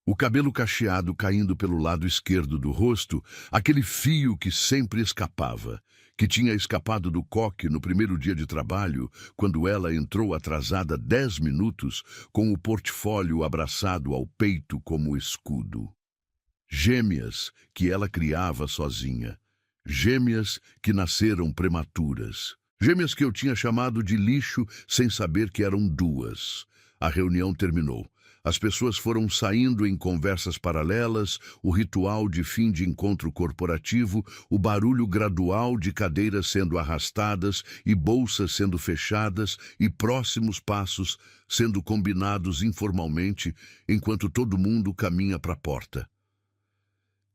O cabelo cacheado caindo pelo lado esquerdo do rosto, aquele fio que sempre escapava, que tinha escapado do coque no primeiro dia de trabalho, quando ela entrou atrasada 10 minutos, com o portfólio abraçado ao peito como escudo. Gêmeas que ela criava sozinha. Gêmeas que nasceram prematuras. Gêmeas que eu tinha chamado de lixo sem saber que eram 2. A reunião terminou. As pessoas foram saindo em conversas paralelas, o ritual de fim de encontro corporativo, o barulho gradual de cadeiras sendo arrastadas e bolsas sendo fechadas e próximos passos sendo combinados informalmente enquanto todo mundo caminha para a porta.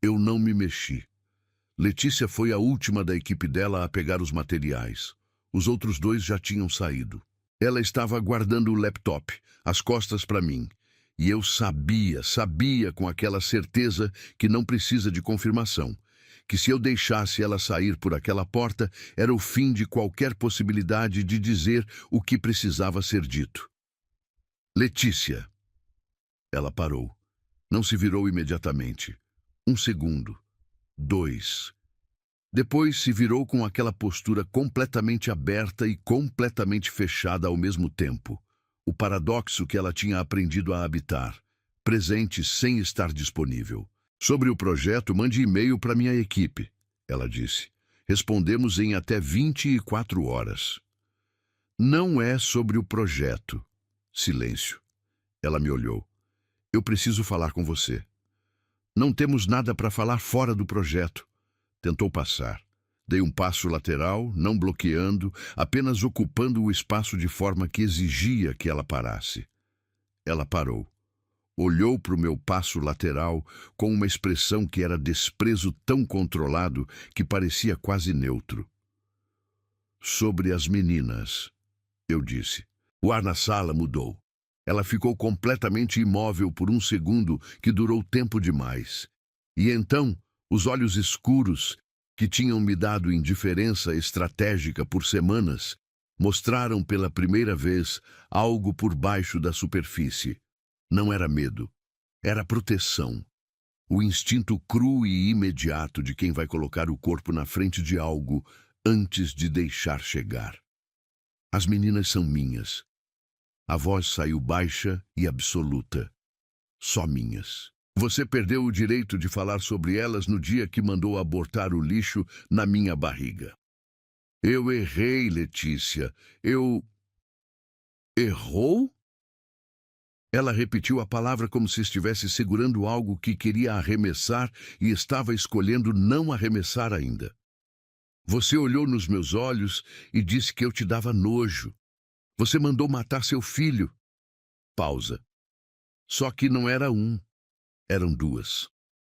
Eu não me mexi. Letícia foi a última da equipe dela a pegar os materiais. Os outros 2 já tinham saído. Ela estava guardando o laptop, as costas para mim. E eu sabia com aquela certeza que não precisa de confirmação, que se eu deixasse ela sair por aquela porta, era o fim de qualquer possibilidade de dizer o que precisava ser dito. Letícia. Ela parou. Não se virou imediatamente. 1 segundo. 2. Depois se virou com aquela postura completamente aberta e completamente fechada ao mesmo tempo. O paradoxo que ela tinha aprendido a habitar, presente sem estar disponível. Sobre o projeto, mande e-mail para minha equipe, ela disse. Respondemos em até 24 horas. Não é sobre o projeto. Silêncio. Ela me olhou. Eu preciso falar com você. Não temos nada para falar fora do projeto. Tentou passar. Dei um passo lateral, não bloqueando, apenas ocupando o espaço de forma que exigia que ela parasse. Ela parou. Olhou para o meu passo lateral com uma expressão que era desprezo tão controlado que parecia quase neutro. Sobre as meninas, eu disse. O ar na sala mudou. Ela ficou completamente imóvel por um segundo que durou tempo demais. E então, os olhos escuros, que tinham me dado indiferença estratégica por semanas, mostraram pela primeira vez algo por baixo da superfície. Não era medo, era proteção. O instinto cru e imediato de quem vai colocar o corpo na frente de algo antes de deixar chegar. As meninas são minhas. A voz saiu baixa e absoluta. Só minhas. Você perdeu o direito de falar sobre elas no dia que mandou abortar o lixo na minha barriga. Eu errei, Letícia. Errou? Ela repetiu a palavra como se estivesse segurando algo que queria arremessar e estava escolhendo não arremessar ainda. Você olhou nos meus olhos e disse que eu te dava nojo. Você mandou matar seu filho. Pausa. Só que não era um, eram duas.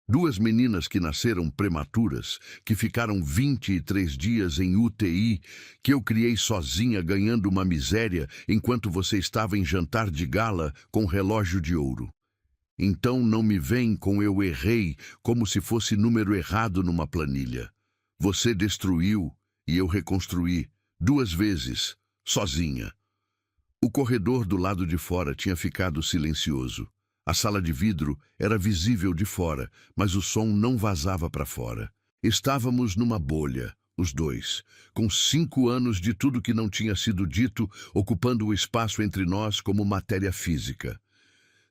Duas meninas que nasceram prematuras, que ficaram 23 dias em UTI, que eu criei sozinha ganhando uma miséria enquanto você estava em jantar de gala com relógio de ouro. Então não me vem com eu errei como se fosse número errado numa planilha. Você destruiu e eu reconstruí, 2 vezes, sozinha. O corredor do lado de fora tinha ficado silencioso. A sala de vidro era visível de fora, mas o som não vazava para fora. Estávamos numa bolha, os dois, com 5 anos de tudo que não tinha sido dito, ocupando o espaço entre nós como matéria física.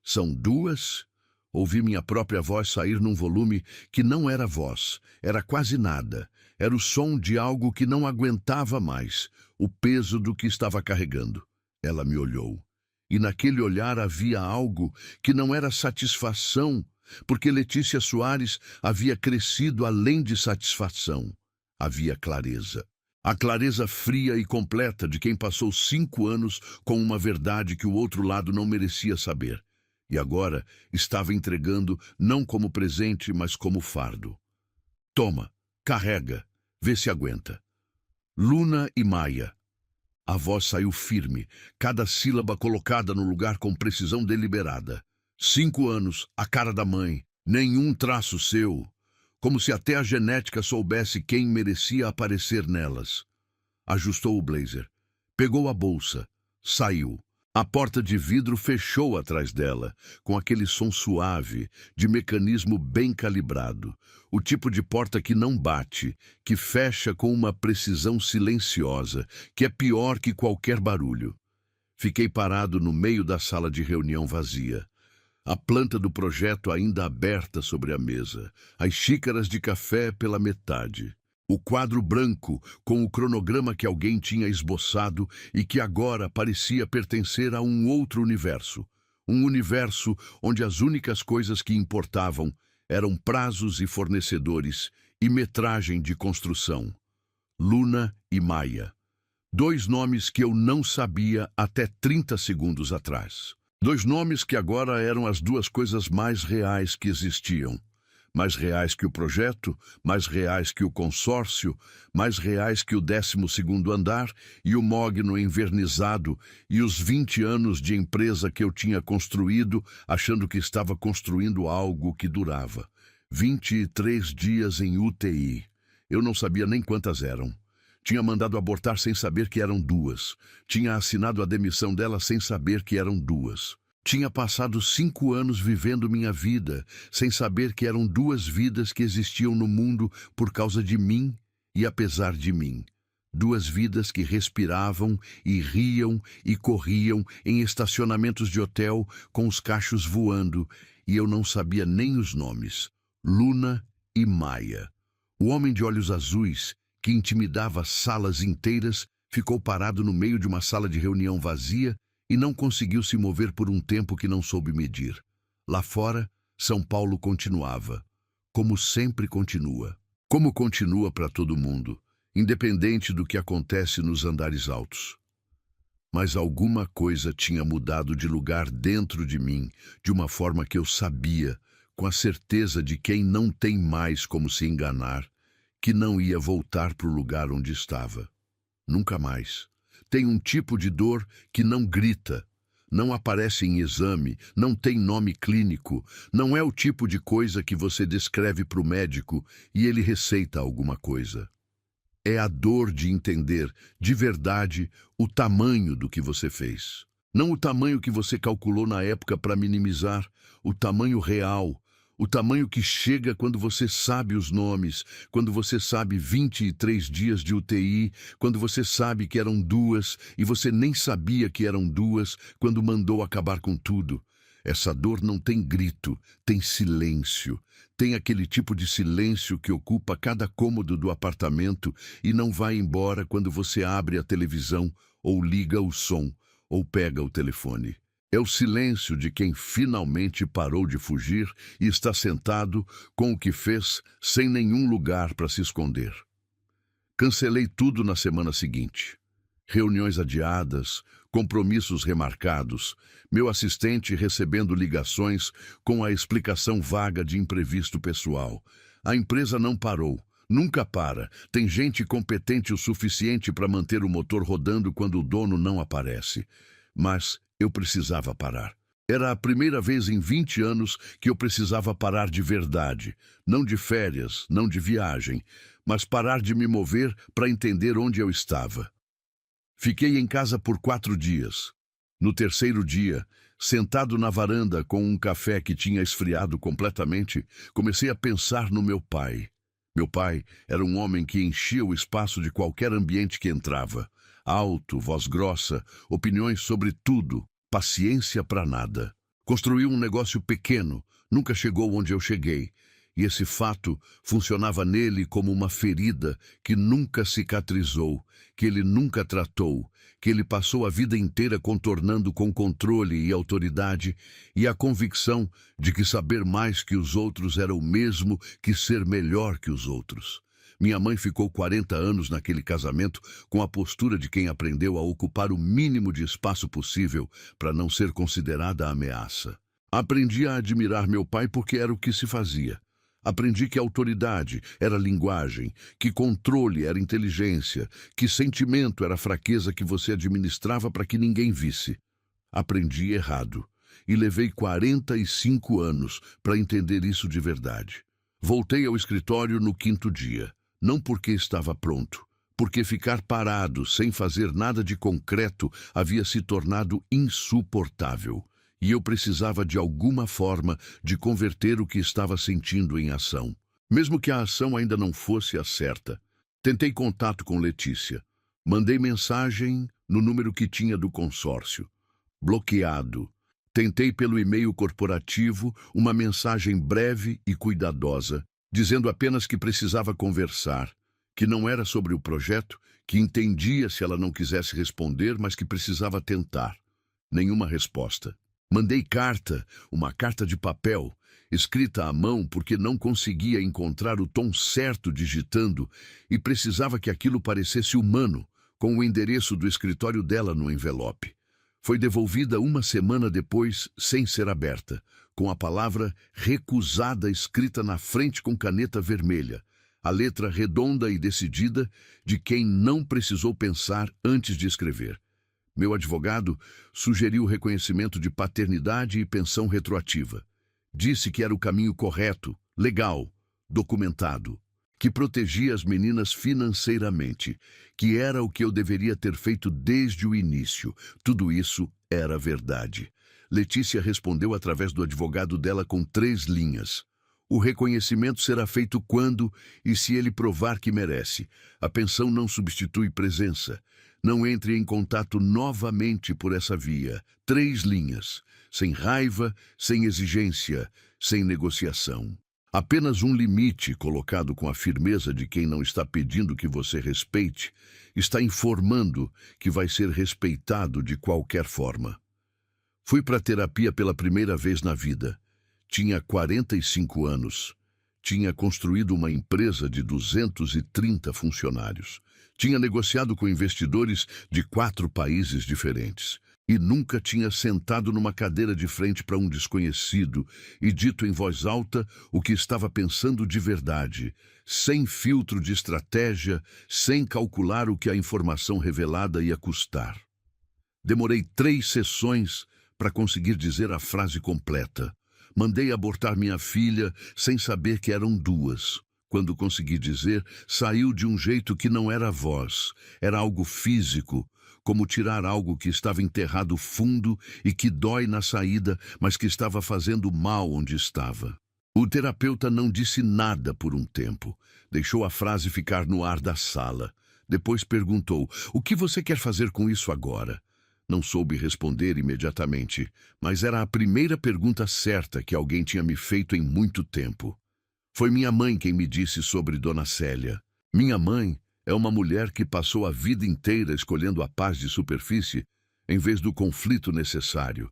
São duas? Ouvi minha própria voz sair num volume que não era voz, era quase nada. Era o som de algo que não aguentava mais, o peso do que estava carregando. Ela me olhou. E naquele olhar havia algo que não era satisfação, porque Letícia Soares havia crescido além de satisfação. Havia clareza. A clareza fria e completa de quem passou 5 anos com uma verdade que o outro lado não merecia saber. E agora estava entregando não como presente, mas como fardo. Toma, carrega, vê se aguenta. Luna e Maia. A voz saiu firme, cada sílaba colocada no lugar com precisão deliberada. 5 anos, a cara da mãe, nenhum traço seu. Como se até a genética soubesse quem merecia aparecer nelas. Ajustou o blazer, pegou a bolsa, saiu. A porta de vidro fechou atrás dela, com aquele som suave, de mecanismo bem calibrado. O tipo de porta que não bate, que fecha com uma precisão silenciosa, que é pior que qualquer barulho. Fiquei parado no meio da sala de reunião vazia. A planta do projeto ainda aberta sobre a mesa, as xícaras de café pela metade. O quadro branco, com o cronograma que alguém tinha esboçado e que agora parecia pertencer a um outro universo. Um universo onde as únicas coisas que importavam eram prazos e fornecedores e metragem de construção. Luna e Maia. 2 nomes que eu não sabia até 30 segundos atrás. 2 nomes que agora eram as 2 coisas mais reais que existiam. Mais reais que o projeto, mais reais que o consórcio, mais reais que o 12º andar e o mogno envernizado e os 20 anos de empresa que eu tinha construído, achando que estava construindo algo que durava. 23 dias em UTI. Eu não sabia nem quantas eram. Tinha mandado abortar sem saber que eram 2. Tinha assinado a demissão dela sem saber que eram 2. Tinha passado 5 anos vivendo minha vida, sem saber que eram 2 vidas que existiam no mundo por causa de mim e apesar de mim. Duas vidas que respiravam e riam e corriam em estacionamentos de hotel com os cachos voando, e eu não sabia nem os nomes. Luna e Maia. O homem de olhos azuis, que intimidava salas inteiras, ficou parado no meio de uma sala de reunião vazia e não conseguiu se mover por um tempo que não soube medir. Lá fora, São Paulo continuava. Como sempre continua. Como continua para todo mundo, independente do que acontece nos andares altos. Mas alguma coisa tinha mudado de lugar dentro de mim, de uma forma que eu sabia, com a certeza de quem não tem mais como se enganar, que não ia voltar para o lugar onde estava. Nunca mais. Tem um tipo de dor que não grita, não aparece em exame, não tem nome clínico, não é o tipo de coisa que você descreve para o médico e ele receita alguma coisa. É a dor de entender, de verdade, o tamanho do que você fez. Não o tamanho que você calculou na época para minimizar, o tamanho real, o tamanho que chega quando você sabe os nomes, quando você sabe 23 dias de UTI, quando você sabe que eram duas e você nem sabia que eram duas quando mandou acabar com tudo. Essa dor não tem grito, tem silêncio. Tem aquele tipo de silêncio que ocupa cada cômodo do apartamento e não vai embora quando você abre a televisão ou liga o som ou pega o telefone. É o silêncio de quem finalmente parou de fugir e está sentado com o que fez sem nenhum lugar para se esconder. Cancelei tudo na semana seguinte. Reuniões adiadas, compromissos remarcados, meu assistente recebendo ligações com a explicação vaga de imprevisto pessoal. A empresa não parou. Nunca para. Tem gente competente o suficiente para manter o motor rodando quando o dono não aparece. Mas eu precisava parar. Era a primeira vez em 20 anos que eu precisava parar de verdade. Não de férias, não de viagem, mas parar de me mover para entender onde eu estava. Fiquei em casa por 4 dias. No terceiro dia, sentado na varanda com um café que tinha esfriado completamente, comecei a pensar no meu pai. Meu pai era um homem que enchia o espaço de qualquer ambiente que entrava. Alto, voz grossa, opiniões sobre tudo, paciência para nada. Construiu um negócio pequeno, nunca chegou onde eu cheguei. E esse fato funcionava nele como uma ferida que nunca cicatrizou, que ele nunca tratou, que ele passou a vida inteira contornando com controle e autoridade e a convicção de que saber mais que os outros era o mesmo que ser melhor que os outros. Minha mãe ficou 40 anos naquele casamento com a postura de quem aprendeu a ocupar o mínimo de espaço possível para não ser considerada ameaça. Aprendi a admirar meu pai porque era o que se fazia. Aprendi que autoridade era linguagem, que controle era inteligência, que sentimento era fraqueza que você administrava para que ninguém visse. Aprendi errado e levei 45 anos para entender isso de verdade. Voltei ao escritório no 5º dia. Não porque estava pronto, porque ficar parado, sem fazer nada de concreto, havia se tornado insuportável. E eu precisava de alguma forma de converter o que estava sentindo em ação. Mesmo que a ação ainda não fosse a certa. Tentei contato com Letícia. Mandei mensagem no número que tinha do consórcio. Bloqueado. Tentei pelo e-mail corporativo uma mensagem breve e cuidadosa, dizendo apenas que precisava conversar, que não era sobre o projeto, que entendia se ela não quisesse responder, mas que precisava tentar. Nenhuma resposta. Mandei carta, uma carta de papel, escrita à mão porque não conseguia encontrar o tom certo digitando e precisava que aquilo parecesse humano, com o endereço do escritório dela no envelope. Foi devolvida uma semana depois, sem ser aberta, com a palavra recusada escrita na frente com caneta vermelha, a letra redonda e decidida de quem não precisou pensar antes de escrever. Meu advogado sugeriu o reconhecimento de paternidade e pensão retroativa. Disse que era o caminho correto, legal, documentado, que protegia as meninas financeiramente, que era o que eu deveria ter feito desde o início. Tudo isso era verdade. Letícia respondeu através do advogado dela com 3 linhas. O reconhecimento será feito quando e se ele provar que merece. A pensão não substitui presença. Não entre em contato novamente por essa via. 3 linhas. Sem raiva, sem exigência, sem negociação. Apenas um limite colocado com a firmeza de quem não está pedindo que você respeite, está informando que vai ser respeitado de qualquer forma. Fui para a terapia pela primeira vez na vida. Tinha 45 anos. Tinha construído uma empresa de 230 funcionários. Tinha negociado com investidores de 4 países diferentes. E nunca tinha sentado numa cadeira de frente para um desconhecido e dito em voz alta o que estava pensando de verdade, sem filtro de estratégia, sem calcular o que a informação revelada ia custar. Demorei 3 sessões para conseguir dizer a frase completa. Mandei abortar minha filha sem saber que eram 2. Quando consegui dizer, saiu de um jeito que não era voz, era algo físico, como tirar algo que estava enterrado fundo e que dói na saída, mas que estava fazendo mal onde estava. O terapeuta não disse nada por um tempo. Deixou a frase ficar no ar da sala. Depois perguntou, o que você quer fazer com isso agora? Não soube responder imediatamente, mas era a primeira pergunta certa que alguém tinha me feito em muito tempo. Foi minha mãe quem me disse sobre Dona Célia. Minha mãe é uma mulher que passou a vida inteira escolhendo a paz de superfície em vez do conflito necessário,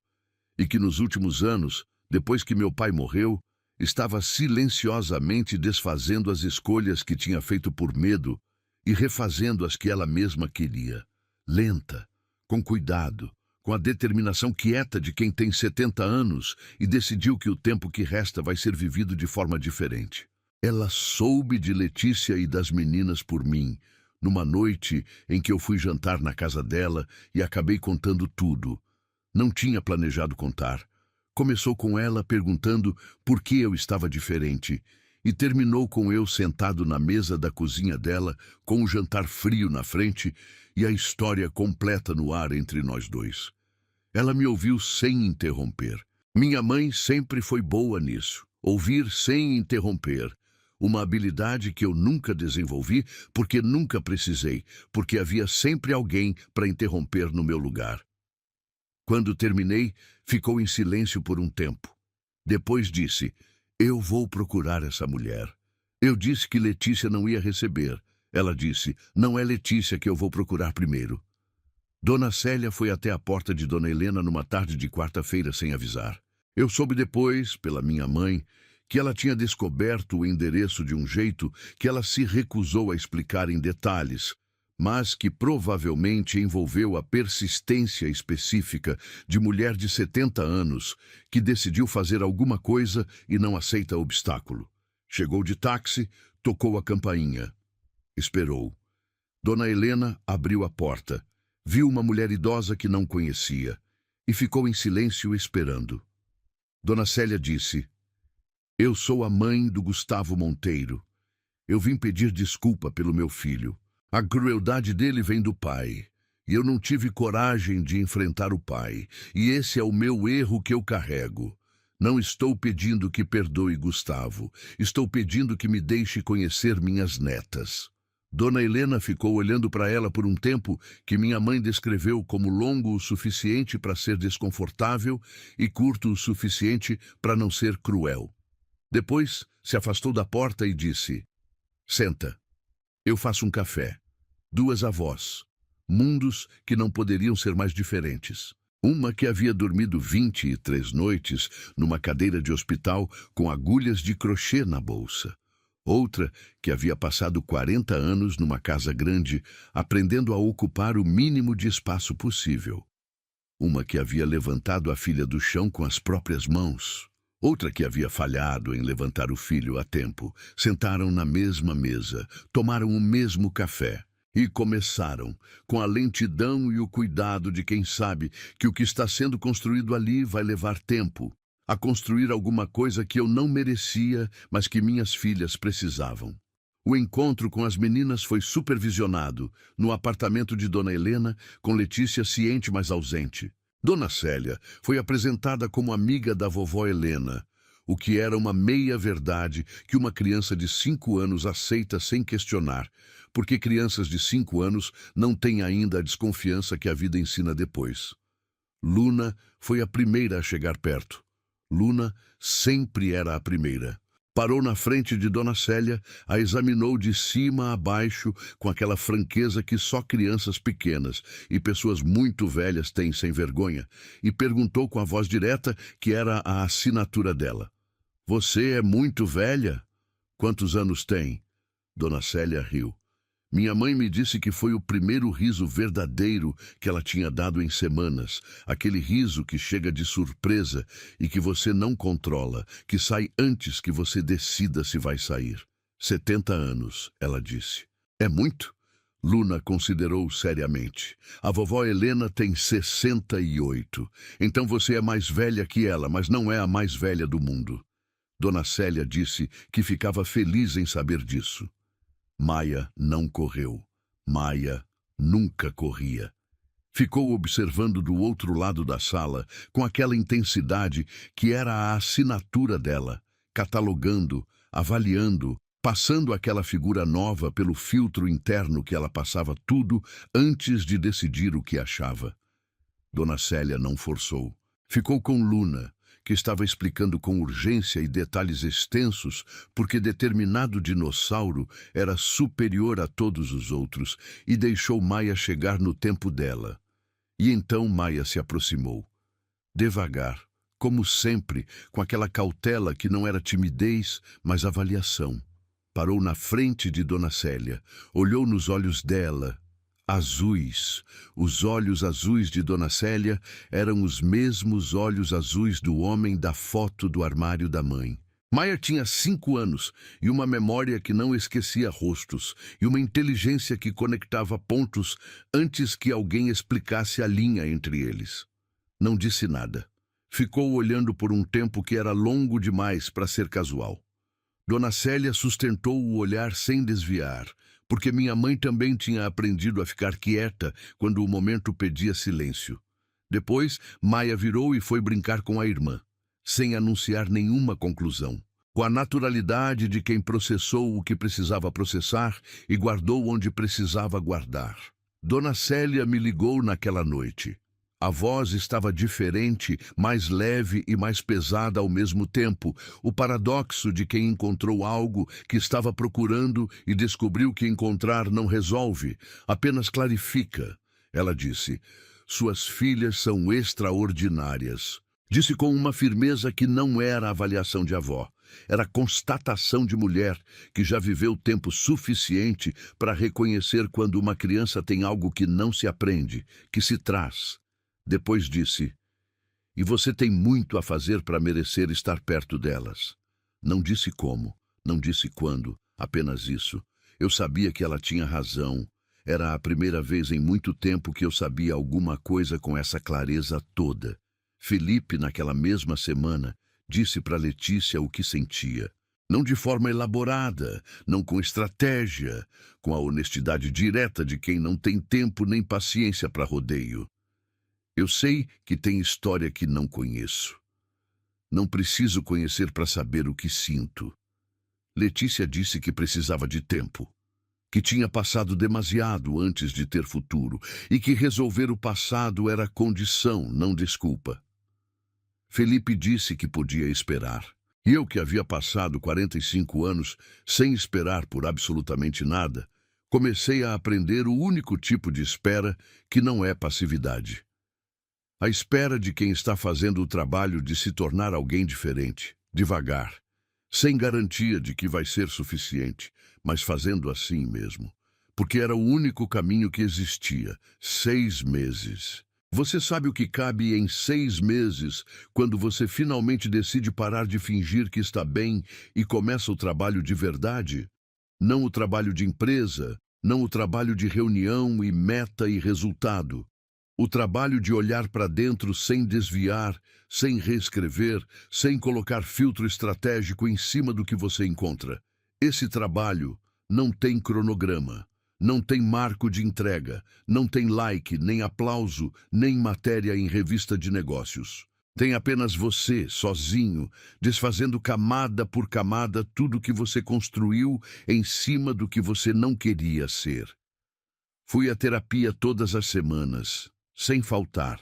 e que nos últimos anos, depois que meu pai morreu, estava silenciosamente desfazendo as escolhas que tinha feito por medo e refazendo as que ela mesma queria. Lenta, com cuidado, com a determinação quieta de quem tem 70 anos e decidiu que o tempo que resta vai ser vivido de forma diferente. Ela soube de Letícia e das meninas por mim, numa noite em que eu fui jantar na casa dela e acabei contando tudo. Não tinha planejado contar. Começou com ela perguntando por que eu estava diferente e terminou com eu sentado na mesa da cozinha dela, com o jantar frio na frente e a história completa no ar entre nós 2. Ela me ouviu sem interromper. Minha mãe sempre foi boa nisso, ouvir sem interromper. Uma habilidade que eu nunca desenvolvi porque nunca precisei, porque havia sempre alguém para interromper no meu lugar. Quando terminei, ficou em silêncio por um tempo. Depois disse, eu vou procurar essa mulher. Eu disse que Letícia não ia receber. Ela disse, não é Letícia que eu vou procurar primeiro. Dona Célia foi até a porta de Dona Helena numa tarde de quarta-feira sem avisar. Eu soube depois, pela minha mãe, que ela tinha descoberto o endereço de um jeito que ela se recusou a explicar em detalhes, mas que provavelmente envolveu a persistência específica de mulher de 70 anos que decidiu fazer alguma coisa e não aceita obstáculo. Chegou de táxi, tocou a campainha. Esperou. Dona Helena abriu a porta, viu uma mulher idosa que não conhecia e ficou em silêncio esperando. Dona Célia disse, eu sou a mãe do Gustavo Monteiro. Eu vim pedir desculpa pelo meu filho. A crueldade dele vem do pai, e eu não tive coragem de enfrentar o pai, e esse é o meu erro que eu carrego. Não estou pedindo que perdoe Gustavo, estou pedindo que me deixe conhecer minhas netas. Dona Helena ficou olhando para ela por um tempo que minha mãe descreveu como longo o suficiente para ser desconfortável e curto o suficiente para não ser cruel. Depois se afastou da porta e disse, senta, eu faço um café. 2 avós, mundos que não poderiam ser mais diferentes. Uma que havia dormido 23 noites numa cadeira de hospital com agulhas de crochê na bolsa. Outra que havia passado 40 anos numa casa grande, aprendendo a ocupar o mínimo de espaço possível. Uma que havia levantado a filha do chão com as próprias mãos. Outra que havia falhado em levantar o filho a tempo. Sentaram na mesma mesa, tomaram o mesmo café e começaram, com a lentidão e o cuidado de quem sabe que o que está sendo construído ali vai levar tempo, a construir alguma coisa que eu não merecia, mas que minhas filhas precisavam. O encontro com as meninas foi supervisionado, no apartamento de Dona Helena, com Letícia ciente mas ausente. Dona Célia foi apresentada como amiga da vovó Helena, o que era uma meia-verdade que uma criança de 5 anos aceita sem questionar, porque crianças de 5 anos não têm ainda a desconfiança que a vida ensina depois. Luna foi a primeira a chegar perto. Luna sempre era a primeira. Parou na frente de Dona Célia, a examinou de cima a baixo com aquela franqueza que só crianças pequenas e pessoas muito velhas têm sem vergonha, e perguntou com a voz direta que era a assinatura dela. Você é muito velha? Quantos anos tem? Dona Célia riu. Minha mãe me disse que foi o primeiro riso verdadeiro que ela tinha dado em semanas. Aquele riso que chega de surpresa e que você não controla, que sai antes que você decida se vai sair. 70 anos, ela disse. É muito? Luna considerou seriamente. A vovó Helena tem 68. Então você é mais velha que ela, mas não é a mais velha do mundo. Dona Célia disse que ficava feliz em saber disso. Maia não correu. Maia nunca corria. Ficou observando do outro lado da sala, com aquela intensidade que era a assinatura dela, catalogando, avaliando, passando aquela figura nova pelo filtro interno que ela passava tudo antes de decidir o que achava. Dona Célia não forçou. Ficou com Luna, que estava explicando com urgência e detalhes extensos porque determinado dinossauro era superior a todos os outros, e deixou Maia chegar no tempo dela. E então Maia se aproximou. Devagar, como sempre, com aquela cautela que não era timidez, mas avaliação. Parou na frente de Dona Célia, olhou nos olhos dela. Azuis. Os olhos azuis de Dona Célia eram os mesmos olhos azuis do homem da foto do armário da mãe. Maia tinha 5 anos e uma memória que não esquecia rostos e uma inteligência que conectava pontos antes que alguém explicasse a linha entre eles. Não disse nada. Ficou olhando por um tempo que era longo demais para ser casual. Dona Célia sustentou o olhar sem desviar, porque minha mãe também tinha aprendido a ficar quieta quando o momento pedia silêncio. Depois, Maia virou e foi brincar com a irmã, sem anunciar nenhuma conclusão, com a naturalidade de quem processou o que precisava processar e guardou onde precisava guardar. Dona Célia me ligou naquela noite. A voz estava diferente, mais leve e mais pesada ao mesmo tempo, o paradoxo de quem encontrou algo que estava procurando e descobriu que encontrar não resolve, apenas clarifica. Ela disse, suas filhas são extraordinárias. Disse com uma firmeza que não era avaliação de avó, era constatação de mulher que já viveu tempo suficiente para reconhecer quando uma criança tem algo que não se aprende, que se traz. Depois disse, e você tem muito a fazer para merecer estar perto delas. Não disse como, não disse quando, apenas isso. Eu sabia que ela tinha razão. Era a primeira vez em muito tempo que eu sabia alguma coisa com essa clareza toda. Felipe, naquela mesma semana, disse para Letícia o que sentia. Não de forma elaborada, não com estratégia, com a honestidade direta de quem não tem tempo nem paciência para rodeio. Eu sei que tem história que não conheço. Não preciso conhecer para saber o que sinto. Letícia disse que precisava de tempo, que tinha passado demasiado antes de ter futuro e que resolver o passado era condição, não desculpa. Felipe disse que podia esperar. E eu, que havia passado 45 anos sem esperar por absolutamente nada, comecei a aprender o único tipo de espera que não é passividade. A espera de quem está fazendo o trabalho de se tornar alguém diferente, devagar, sem garantia de que vai ser suficiente, mas fazendo assim mesmo, porque era o único caminho que existia. 6 meses. Você sabe o que cabe em 6 meses quando você finalmente decide parar de fingir que está bem e começa o trabalho de verdade? Não o trabalho de empresa, não o trabalho de reunião e meta e resultado. O trabalho de olhar para dentro sem desviar, sem reescrever, sem colocar filtro estratégico em cima do que você encontra. Esse trabalho não tem cronograma, não tem marco de entrega, não tem like, nem aplauso, nem matéria em revista de negócios. Tem apenas você, sozinho, desfazendo camada por camada tudo que você construiu em cima do que você não queria ser. Fui à terapia todas as semanas, sem faltar.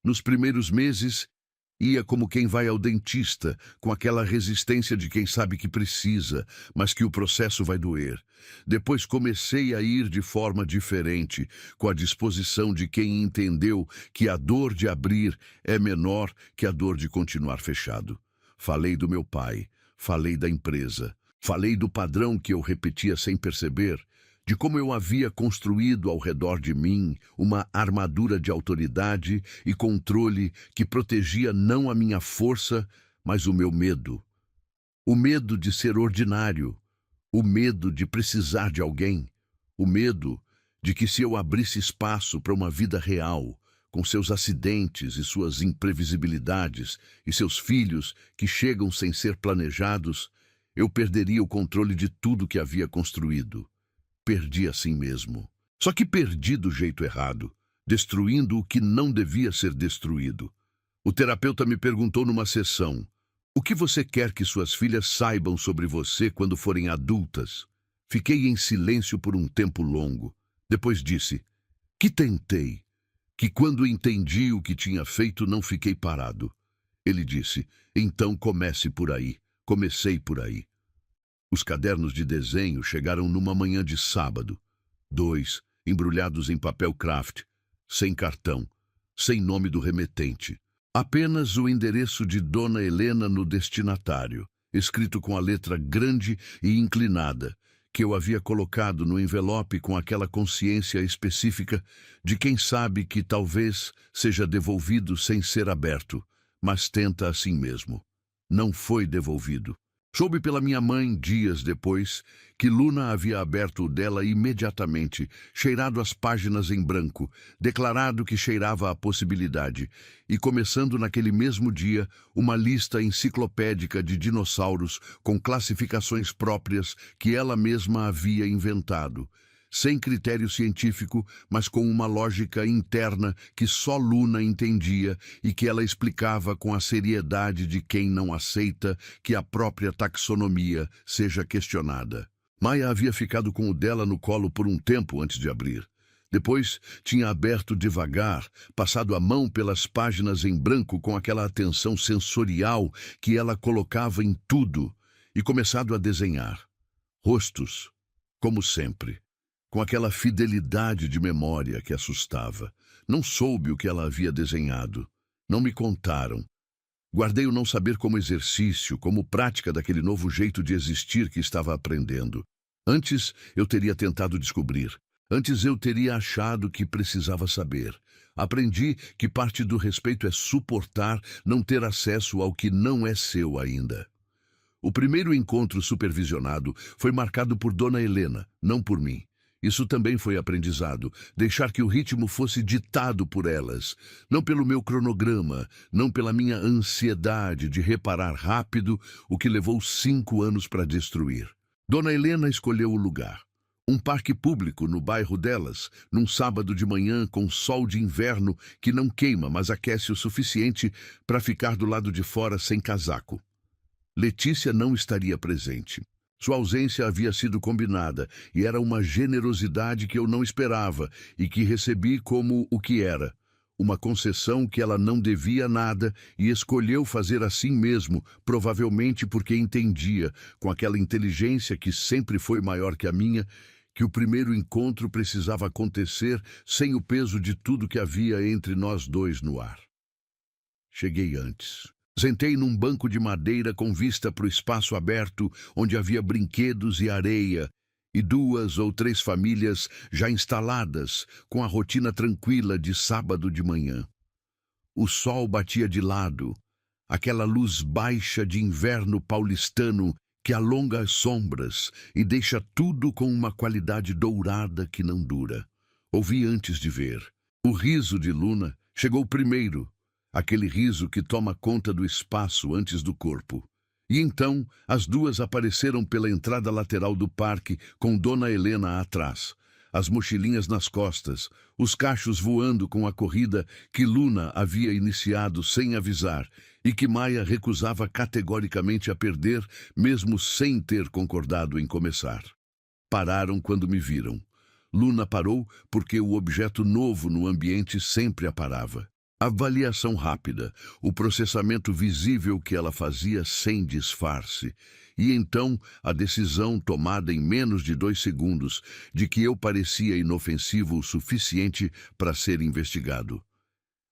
Nos primeiros meses, ia como quem vai ao dentista, com aquela resistência de quem sabe que precisa, mas que o processo vai doer. Depois comecei a ir de forma diferente, com a disposição de quem entendeu que a dor de abrir é menor que a dor de continuar fechado. Falei do meu pai, falei da empresa, falei do padrão que eu repetia sem perceber, de como eu havia construído ao redor de mim uma armadura de autoridade e controle que protegia não a minha força, mas o meu medo. O medo de ser ordinário, o medo de precisar de alguém, o medo de que se eu abrisse espaço para uma vida real, com seus acidentes e suas imprevisibilidades e seus filhos que chegam sem ser planejados, eu perderia o controle de tudo que havia construído. Perdi assim mesmo. Só que perdi do jeito errado, destruindo o que não devia ser destruído. O terapeuta me perguntou numa sessão: o que você quer que suas filhas saibam sobre você quando forem adultas? Fiquei em silêncio por um tempo longo. Depois disse: que tentei, que quando entendi o que tinha feito não fiquei parado. Ele disse: então comece por aí. Comecei por aí. Os cadernos de desenho chegaram numa manhã de sábado. 2, embrulhados em papel craft, sem cartão, sem nome do remetente. Apenas o endereço de Dona Helena no destinatário, escrito com a letra grande e inclinada, que eu havia colocado no envelope com aquela consciência específica de quem sabe que talvez seja devolvido sem ser aberto, mas tenta assim mesmo. Não foi devolvido. Soube pela minha mãe, dias depois, que Luna havia aberto o dela imediatamente, cheirado as páginas em branco, declarado que cheirava a possibilidade, e começando naquele mesmo dia, uma lista enciclopédica de dinossauros com classificações próprias que ela mesma havia inventado. Sem critério científico, mas com uma lógica interna que só Luna entendia e que ela explicava com a seriedade de quem não aceita que a própria taxonomia seja questionada. Maia havia ficado com o dela no colo por um tempo antes de abrir. Depois tinha aberto devagar, passado a mão pelas páginas em branco com aquela atenção sensorial que ela colocava em tudo e começado a desenhar. Rostos, como sempre. Com aquela fidelidade de memória que assustava. Não soube o que ela havia desenhado. Não me contaram. Guardei o não saber como exercício, como prática daquele novo jeito de existir que estava aprendendo. Antes eu teria tentado descobrir. Antes eu teria achado que precisava saber. Aprendi que parte do respeito é suportar não ter acesso ao que não é seu ainda. O primeiro encontro supervisionado foi marcado por Dona Helena, não por mim. Isso também foi aprendizado, deixar que o ritmo fosse ditado por elas, não pelo meu cronograma, não pela minha ansiedade de reparar rápido o que levou 5 anos para destruir. Dona Helena escolheu o lugar. Um parque público no bairro delas, num sábado de manhã com sol de inverno que não queima, mas aquece o suficiente para ficar do lado de fora sem casaco. Letícia não estaria presente. Sua ausência havia sido combinada e era uma generosidade que eu não esperava e que recebi como o que era. Uma concessão que ela não devia nada e escolheu fazer assim mesmo, provavelmente porque entendia, com aquela inteligência que sempre foi maior que a minha, que o primeiro encontro precisava acontecer sem o peso de tudo que havia entre nós dois no ar. Cheguei antes. Sentei num banco de madeira com vista para o espaço aberto, onde havia brinquedos e areia, e 2 ou 3 famílias já instaladas, com a rotina tranquila de sábado de manhã. O sol batia de lado, aquela luz baixa de inverno paulistano que alonga as sombras e deixa tudo com uma qualidade dourada que não dura. Ouvi antes de ver. O riso de Luna chegou primeiro, aquele riso que toma conta do espaço antes do corpo. E então, as 2 apareceram pela entrada lateral do parque, com Dona Helena atrás. as mochilinhas nas costas, os cachos voando com a corrida que Luna havia iniciado sem avisar e que Maia recusava categoricamente a perder, mesmo sem ter concordado em começar. Pararam quando me viram. Luna parou porque o objeto novo no ambiente sempre a parava. Avaliação rápida, o processamento visível que ela fazia sem disfarce. E então a decisão tomada em menos de 2 segundos de que eu parecia inofensivo o suficiente para ser investigado.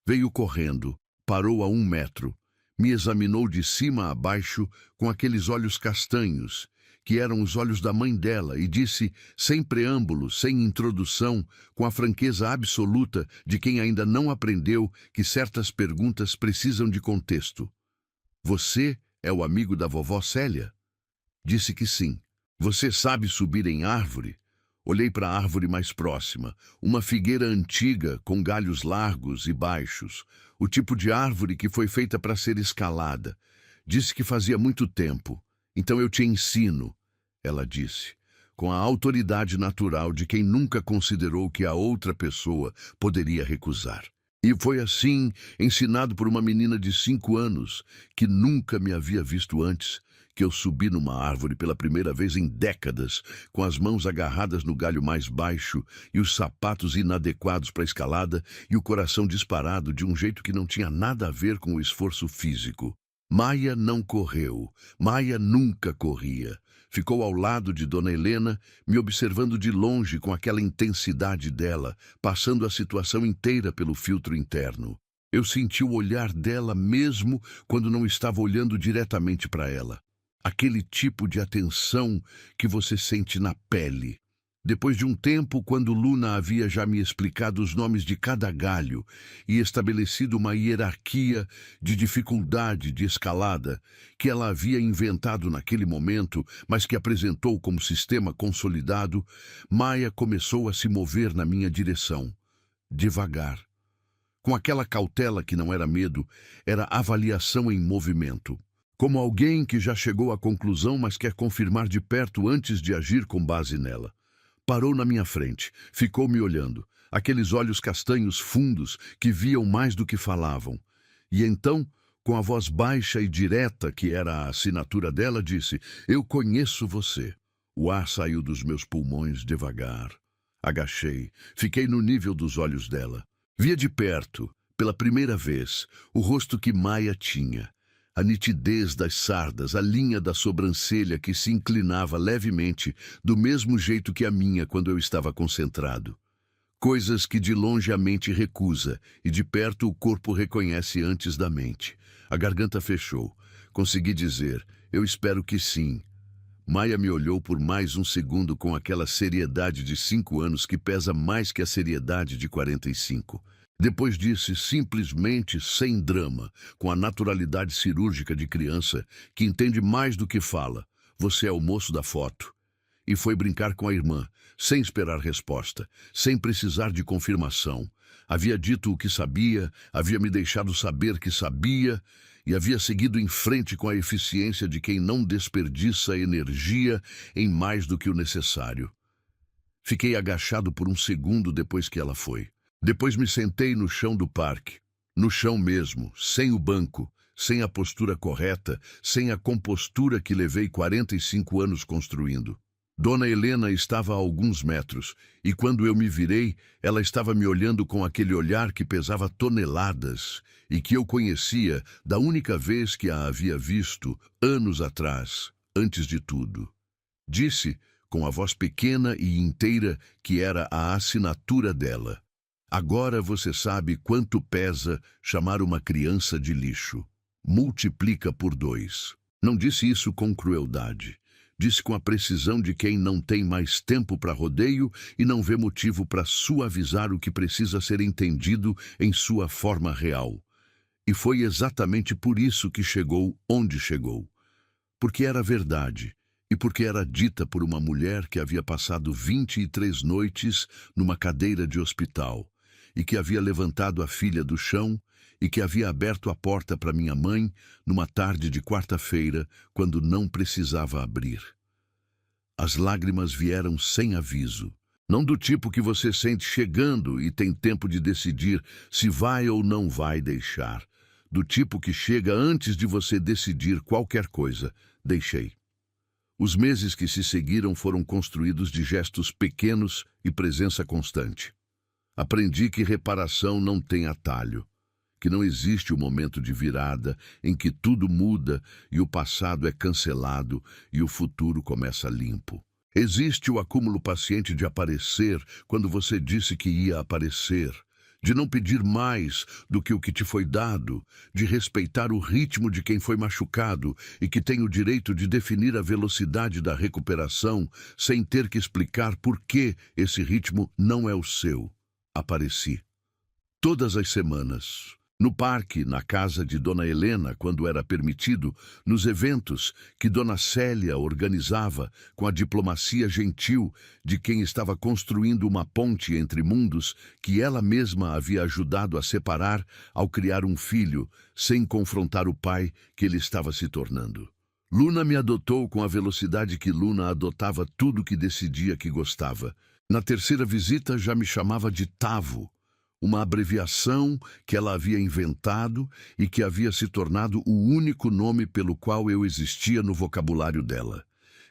Veio correndo, parou a 1 metro, me examinou de cima a baixo com aqueles olhos castanhos, que eram os olhos da mãe dela, e disse, sem preâmbulo, sem introdução, com a franqueza absoluta de quem ainda não aprendeu que certas perguntas precisam de contexto. Você é o amigo da vovó Célia? Disse que sim. Você sabe subir em árvore? Olhei para a árvore mais próxima, uma figueira antiga com galhos largos e baixos, o tipo de árvore que foi feita para ser escalada. Disse que fazia muito tempo. Então eu te ensino, ela disse, com a autoridade natural de quem nunca considerou que a outra pessoa poderia recusar. E foi assim, ensinado por uma menina de 5 anos, que nunca me havia visto antes, que eu subi numa árvore pela primeira vez em décadas, com as mãos agarradas no galho mais baixo e os sapatos inadequados para a escalada e o coração disparado de um jeito que não tinha nada a ver com o esforço físico. Maia não correu. Maia nunca corria. Ficou ao lado de Dona Helena, me observando de longe com aquela intensidade dela, passando a situação inteira pelo filtro interno. Eu senti o olhar dela mesmo quando não estava olhando diretamente para ela. Aquele tipo de atenção que você sente na pele. Depois de um tempo, quando Luna havia já me explicado os nomes de cada galho e estabelecido uma hierarquia de dificuldade de escalada que ela havia inventado naquele momento, mas que apresentou como sistema consolidado, Maia começou a se mover na minha direção, devagar. Com aquela cautela que não era medo, era avaliação em movimento. Como alguém que já chegou à conclusão, mas quer confirmar de perto antes de agir com base nela. Parou na minha frente, ficou me olhando, aqueles olhos castanhos fundos que viam mais do que falavam. E então, com a voz baixa e direta, que era a assinatura dela, disse, eu conheço você. O ar saiu dos meus pulmões devagar. Agachei, fiquei no nível dos olhos dela. Via de perto, pela primeira vez, o rosto que Maia tinha. A nitidez das sardas, a linha da sobrancelha que se inclinava levemente, do mesmo jeito que a minha quando eu estava concentrado. Coisas que de longe a mente recusa e de perto o corpo reconhece antes da mente. A garganta fechou. Consegui dizer, eu espero que sim. Maia me olhou por mais um segundo com aquela seriedade de 5 anos que pesa mais que a seriedade de 45. Depois disse simplesmente, sem drama, com a naturalidade cirúrgica de criança, que entende mais do que fala, você é o moço da foto. E foi brincar com a irmã, sem esperar resposta, sem precisar de confirmação. Havia dito o que sabia, havia me deixado saber que sabia, e havia seguido em frente com a eficiência de quem não desperdiça energia em mais do que o necessário. Fiquei agachado por um segundo depois que ela foi. Depois me sentei no chão do parque, no chão mesmo, sem o banco, sem a postura correta, sem a compostura que levei 45 anos construindo. Dona Helena estava a alguns metros, e quando eu me virei, ela estava me olhando com aquele olhar que pesava toneladas e que eu conhecia da única vez que a havia visto, anos atrás, antes de tudo. Disse, com a voz pequena e inteira, que era a assinatura dela. Agora você sabe quanto pesa chamar uma criança de lixo. Multiplica por 2. Não disse isso com crueldade. Disse com a precisão de quem não tem mais tempo para rodeio e não vê motivo para suavizar o que precisa ser entendido em sua forma real. E foi exatamente por isso que chegou onde chegou. Porque era verdade. E porque era dita por uma mulher que havia passado 23 noites numa cadeira de hospital. E que havia levantado a filha do chão e que havia aberto a porta para minha mãe numa tarde de quarta-feira, quando não precisava abrir. As lágrimas vieram sem aviso. Não do tipo que você sente chegando e tem tempo de decidir se vai ou não vai deixar. Do tipo que chega antes de você decidir qualquer coisa. Deixei. Os meses que se seguiram foram construídos de gestos pequenos e presença constante. Aprendi que reparação não tem atalho, que não existe o momento de virada em que tudo muda e o passado é cancelado e o futuro começa limpo. Existe o acúmulo paciente de aparecer quando você disse que ia aparecer, de não pedir mais do que o que te foi dado, de respeitar o ritmo de quem foi machucado e que tem o direito de definir a velocidade da recuperação sem ter que explicar por que esse ritmo não é o seu. Apareci. Todas as semanas. No parque, na casa de Dona Helena, quando era permitido, nos eventos que Dona Célia organizava com a diplomacia gentil de quem estava construindo uma ponte entre mundos que ela mesma havia ajudado a separar ao criar um filho, sem confrontar o pai que ele estava se tornando. Luna me adotou com a velocidade que Luna adotava tudo que decidia que gostava. Na terceira visita já me chamava de Tavo, uma abreviação que ela havia inventado e que havia se tornado o único nome pelo qual eu existia no vocabulário dela.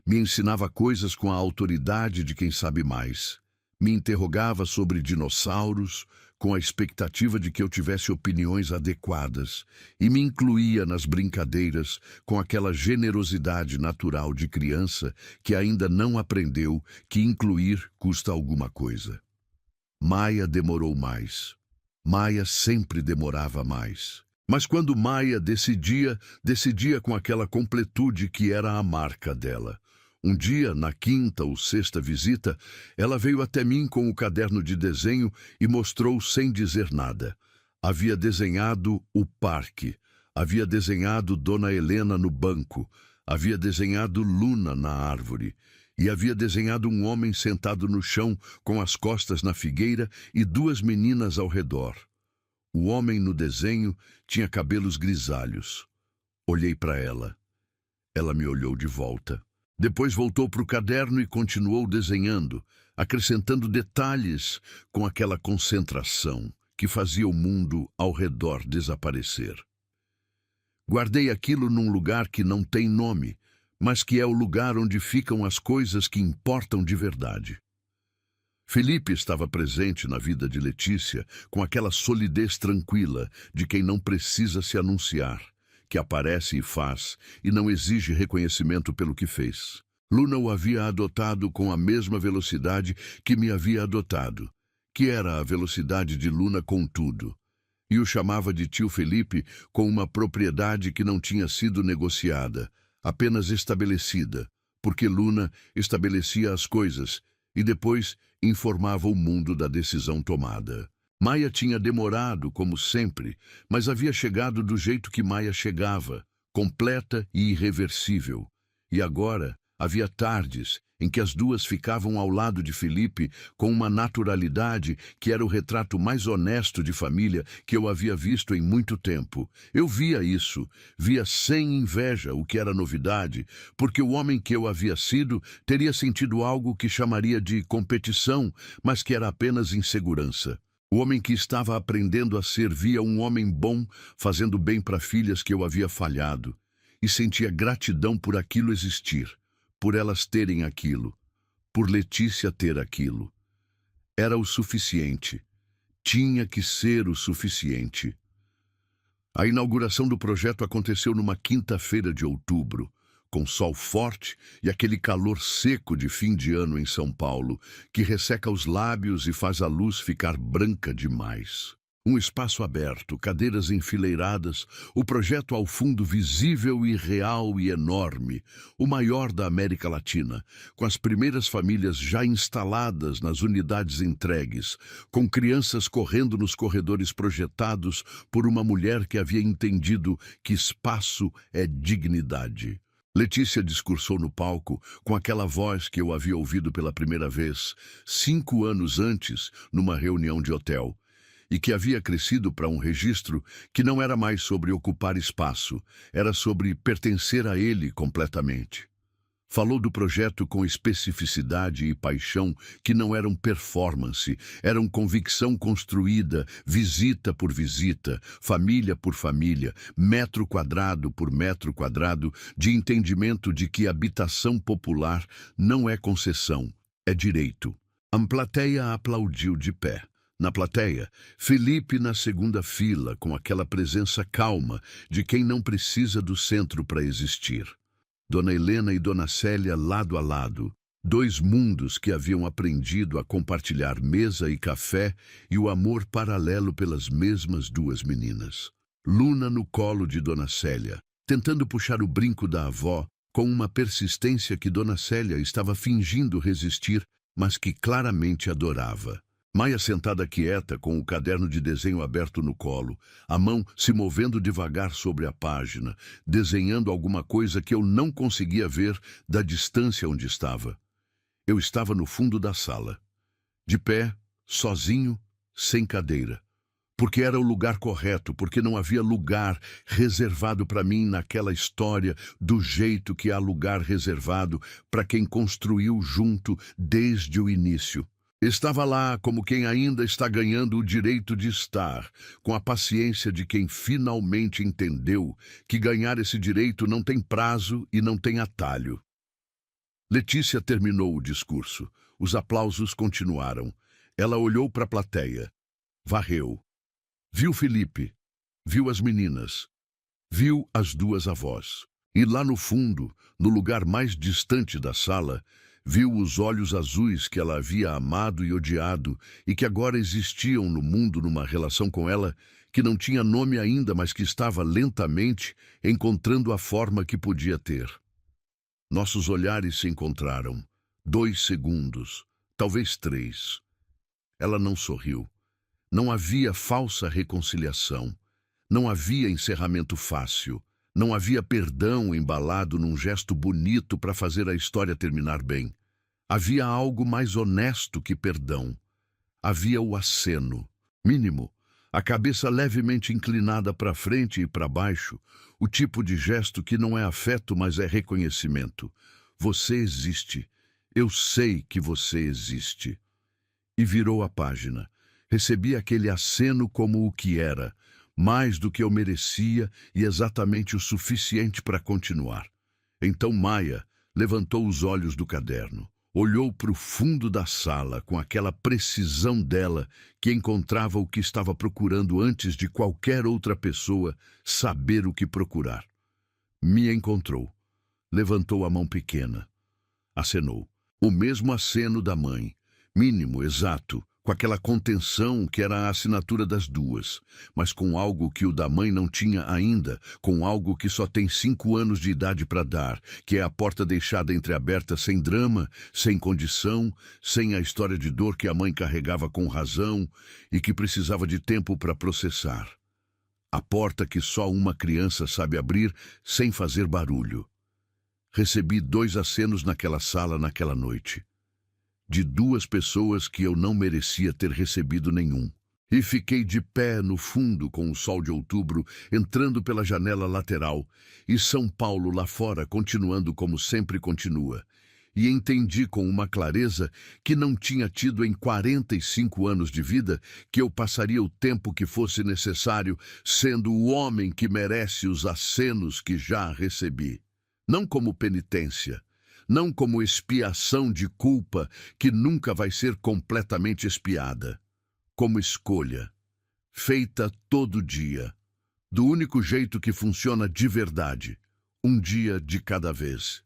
Me ensinava coisas com a autoridade de quem sabe mais. Me interrogava sobre dinossauros, com a expectativa de que eu tivesse opiniões adequadas, e me incluía nas brincadeiras com aquela generosidade natural de criança que ainda não aprendeu que incluir custa alguma coisa. Maia demorou mais. Maia sempre demorava mais. Mas quando Maia decidia com aquela completude que era a marca dela. Um dia, na quinta ou sexta visita, ela veio até mim com o caderno de desenho e mostrou sem dizer nada. Havia desenhado o parque, havia desenhado Dona Helena no banco, havia desenhado Luna na árvore, e havia desenhado um homem sentado no chão com as costas na figueira e duas meninas ao redor. O homem no desenho tinha cabelos grisalhos. Olhei para ela. Ela me olhou de volta. Depois voltou para o caderno e continuou desenhando, acrescentando detalhes com aquela concentração que fazia o mundo ao redor desaparecer. Guardei aquilo num lugar que não tem nome, mas que é o lugar onde ficam as coisas que importam de verdade. Felipe estava presente na vida de Letícia com aquela solidez tranquila de quem não precisa se anunciar, que aparece e faz, e não exige reconhecimento pelo que fez. Luna o havia adotado com a mesma velocidade que me havia adotado, que era a velocidade de Luna com tudo, e o chamava de tio Felipe com uma propriedade que não tinha sido negociada, apenas estabelecida, porque Luna estabelecia as coisas e depois informava o mundo da decisão tomada. Maia tinha demorado, como sempre, mas havia chegado do jeito que Maia chegava, completa e irreversível. E agora havia tardes em que as duas ficavam ao lado de Felipe com uma naturalidade que era o retrato mais honesto de família que eu havia visto em muito tempo. Eu via isso, via sem inveja o que era novidade, porque o homem que eu havia sido teria sentido algo que chamaria de competição, mas que era apenas insegurança. O homem que estava aprendendo a ser via um homem bom, fazendo bem para filhas que eu havia falhado, e sentia gratidão por aquilo existir, por elas terem aquilo, por Letícia ter aquilo. Era o suficiente. Tinha que ser o suficiente. A inauguração do projeto aconteceu numa quinta-feira de outubro, com sol forte e aquele calor seco de fim de ano em São Paulo, que resseca os lábios e faz a luz ficar branca demais. Um espaço aberto, cadeiras enfileiradas, o projeto ao fundo visível e real e enorme, o maior da América Latina, com as primeiras famílias já instaladas nas unidades entregues, com crianças correndo nos corredores projetados por uma mulher que havia entendido que espaço é dignidade. Letícia discursou no palco com aquela voz que eu havia ouvido pela primeira vez, 5 anos antes, numa reunião de hotel, e que havia crescido para um registro que não era mais sobre ocupar espaço, era sobre pertencer a ele completamente. Falou do projeto com especificidade e paixão que não eram performance, eram convicção construída, visita por visita, família por família, metro quadrado por metro quadrado, de entendimento de que habitação popular não é concessão, é direito. A plateia aplaudiu de pé. Na plateia, Felipe na segunda fila, com aquela presença calma de quem não precisa do centro para existir. Dona Helena e Dona Célia lado a lado, dois mundos que haviam aprendido a compartilhar mesa e café e o amor paralelo pelas mesmas duas meninas. Luna no colo de Dona Célia, tentando puxar o brinco da avó com uma persistência que Dona Célia estava fingindo resistir, mas que claramente adorava. Maia sentada quieta, com o caderno de desenho aberto no colo, a mão se movendo devagar sobre a página, desenhando alguma coisa que eu não conseguia ver da distância onde estava. Eu estava no fundo da sala, de pé, sozinho, sem cadeira. Porque era o lugar correto, porque não havia lugar reservado para mim naquela história, do jeito que há lugar reservado para quem construiu junto desde o início. Estava lá como quem ainda está ganhando o direito de estar, com a paciência de quem finalmente entendeu que ganhar esse direito não tem prazo e não tem atalho. Letícia terminou o discurso. Os aplausos continuaram. Ela olhou para a plateia. Varreu. Viu Felipe. Viu as meninas. Viu as duas avós. E lá no fundo, no lugar mais distante da sala, viu os olhos azuis que ela havia amado e odiado e que agora existiam no mundo numa relação com ela que não tinha nome ainda, mas que estava lentamente encontrando a forma que podia ter. Nossos olhares se encontraram. 2 segundos, talvez 3. Ela não sorriu. Não havia falsa reconciliação. Não havia encerramento fácil. Não havia perdão embalado num gesto bonito para fazer a história terminar bem. Havia algo mais honesto que perdão. Havia o aceno, mínimo, a cabeça levemente inclinada para frente e para baixo, o tipo de gesto que não é afeto, mas é reconhecimento. Você existe. Eu sei que você existe. E virou a página. Recebi aquele aceno como o que era, mais do que eu merecia e exatamente o suficiente para continuar. Então Maia levantou os olhos do caderno, olhou para o fundo da sala com aquela precisão dela que encontrava o que estava procurando antes de qualquer outra pessoa saber o que procurar. Me encontrou, levantou a mão pequena, acenou. O mesmo aceno da mãe, mínimo, exato, com aquela contenção que era a assinatura das duas, mas com algo que o da mãe não tinha ainda, com algo que só tem 5 anos de idade para dar, que é a porta deixada entreaberta sem drama, sem condição, sem a história de dor que a mãe carregava com razão e que precisava de tempo para processar. A porta que só uma criança sabe abrir sem fazer barulho. Recebi 2 acenos naquela sala naquela noite. De 2 pessoas que eu não merecia ter recebido nenhum. E fiquei de pé no fundo com o sol de outubro entrando pela janela lateral e São Paulo lá fora continuando como sempre continua. E entendi com uma clareza que não tinha tido em 45 anos de vida que eu passaria o tempo que fosse necessário sendo o homem que merece os acenos que já recebi. Não como penitência. Não como expiação de culpa que nunca vai ser completamente expiada. Como escolha, feita todo dia, do único jeito que funciona de verdade, um dia de cada vez.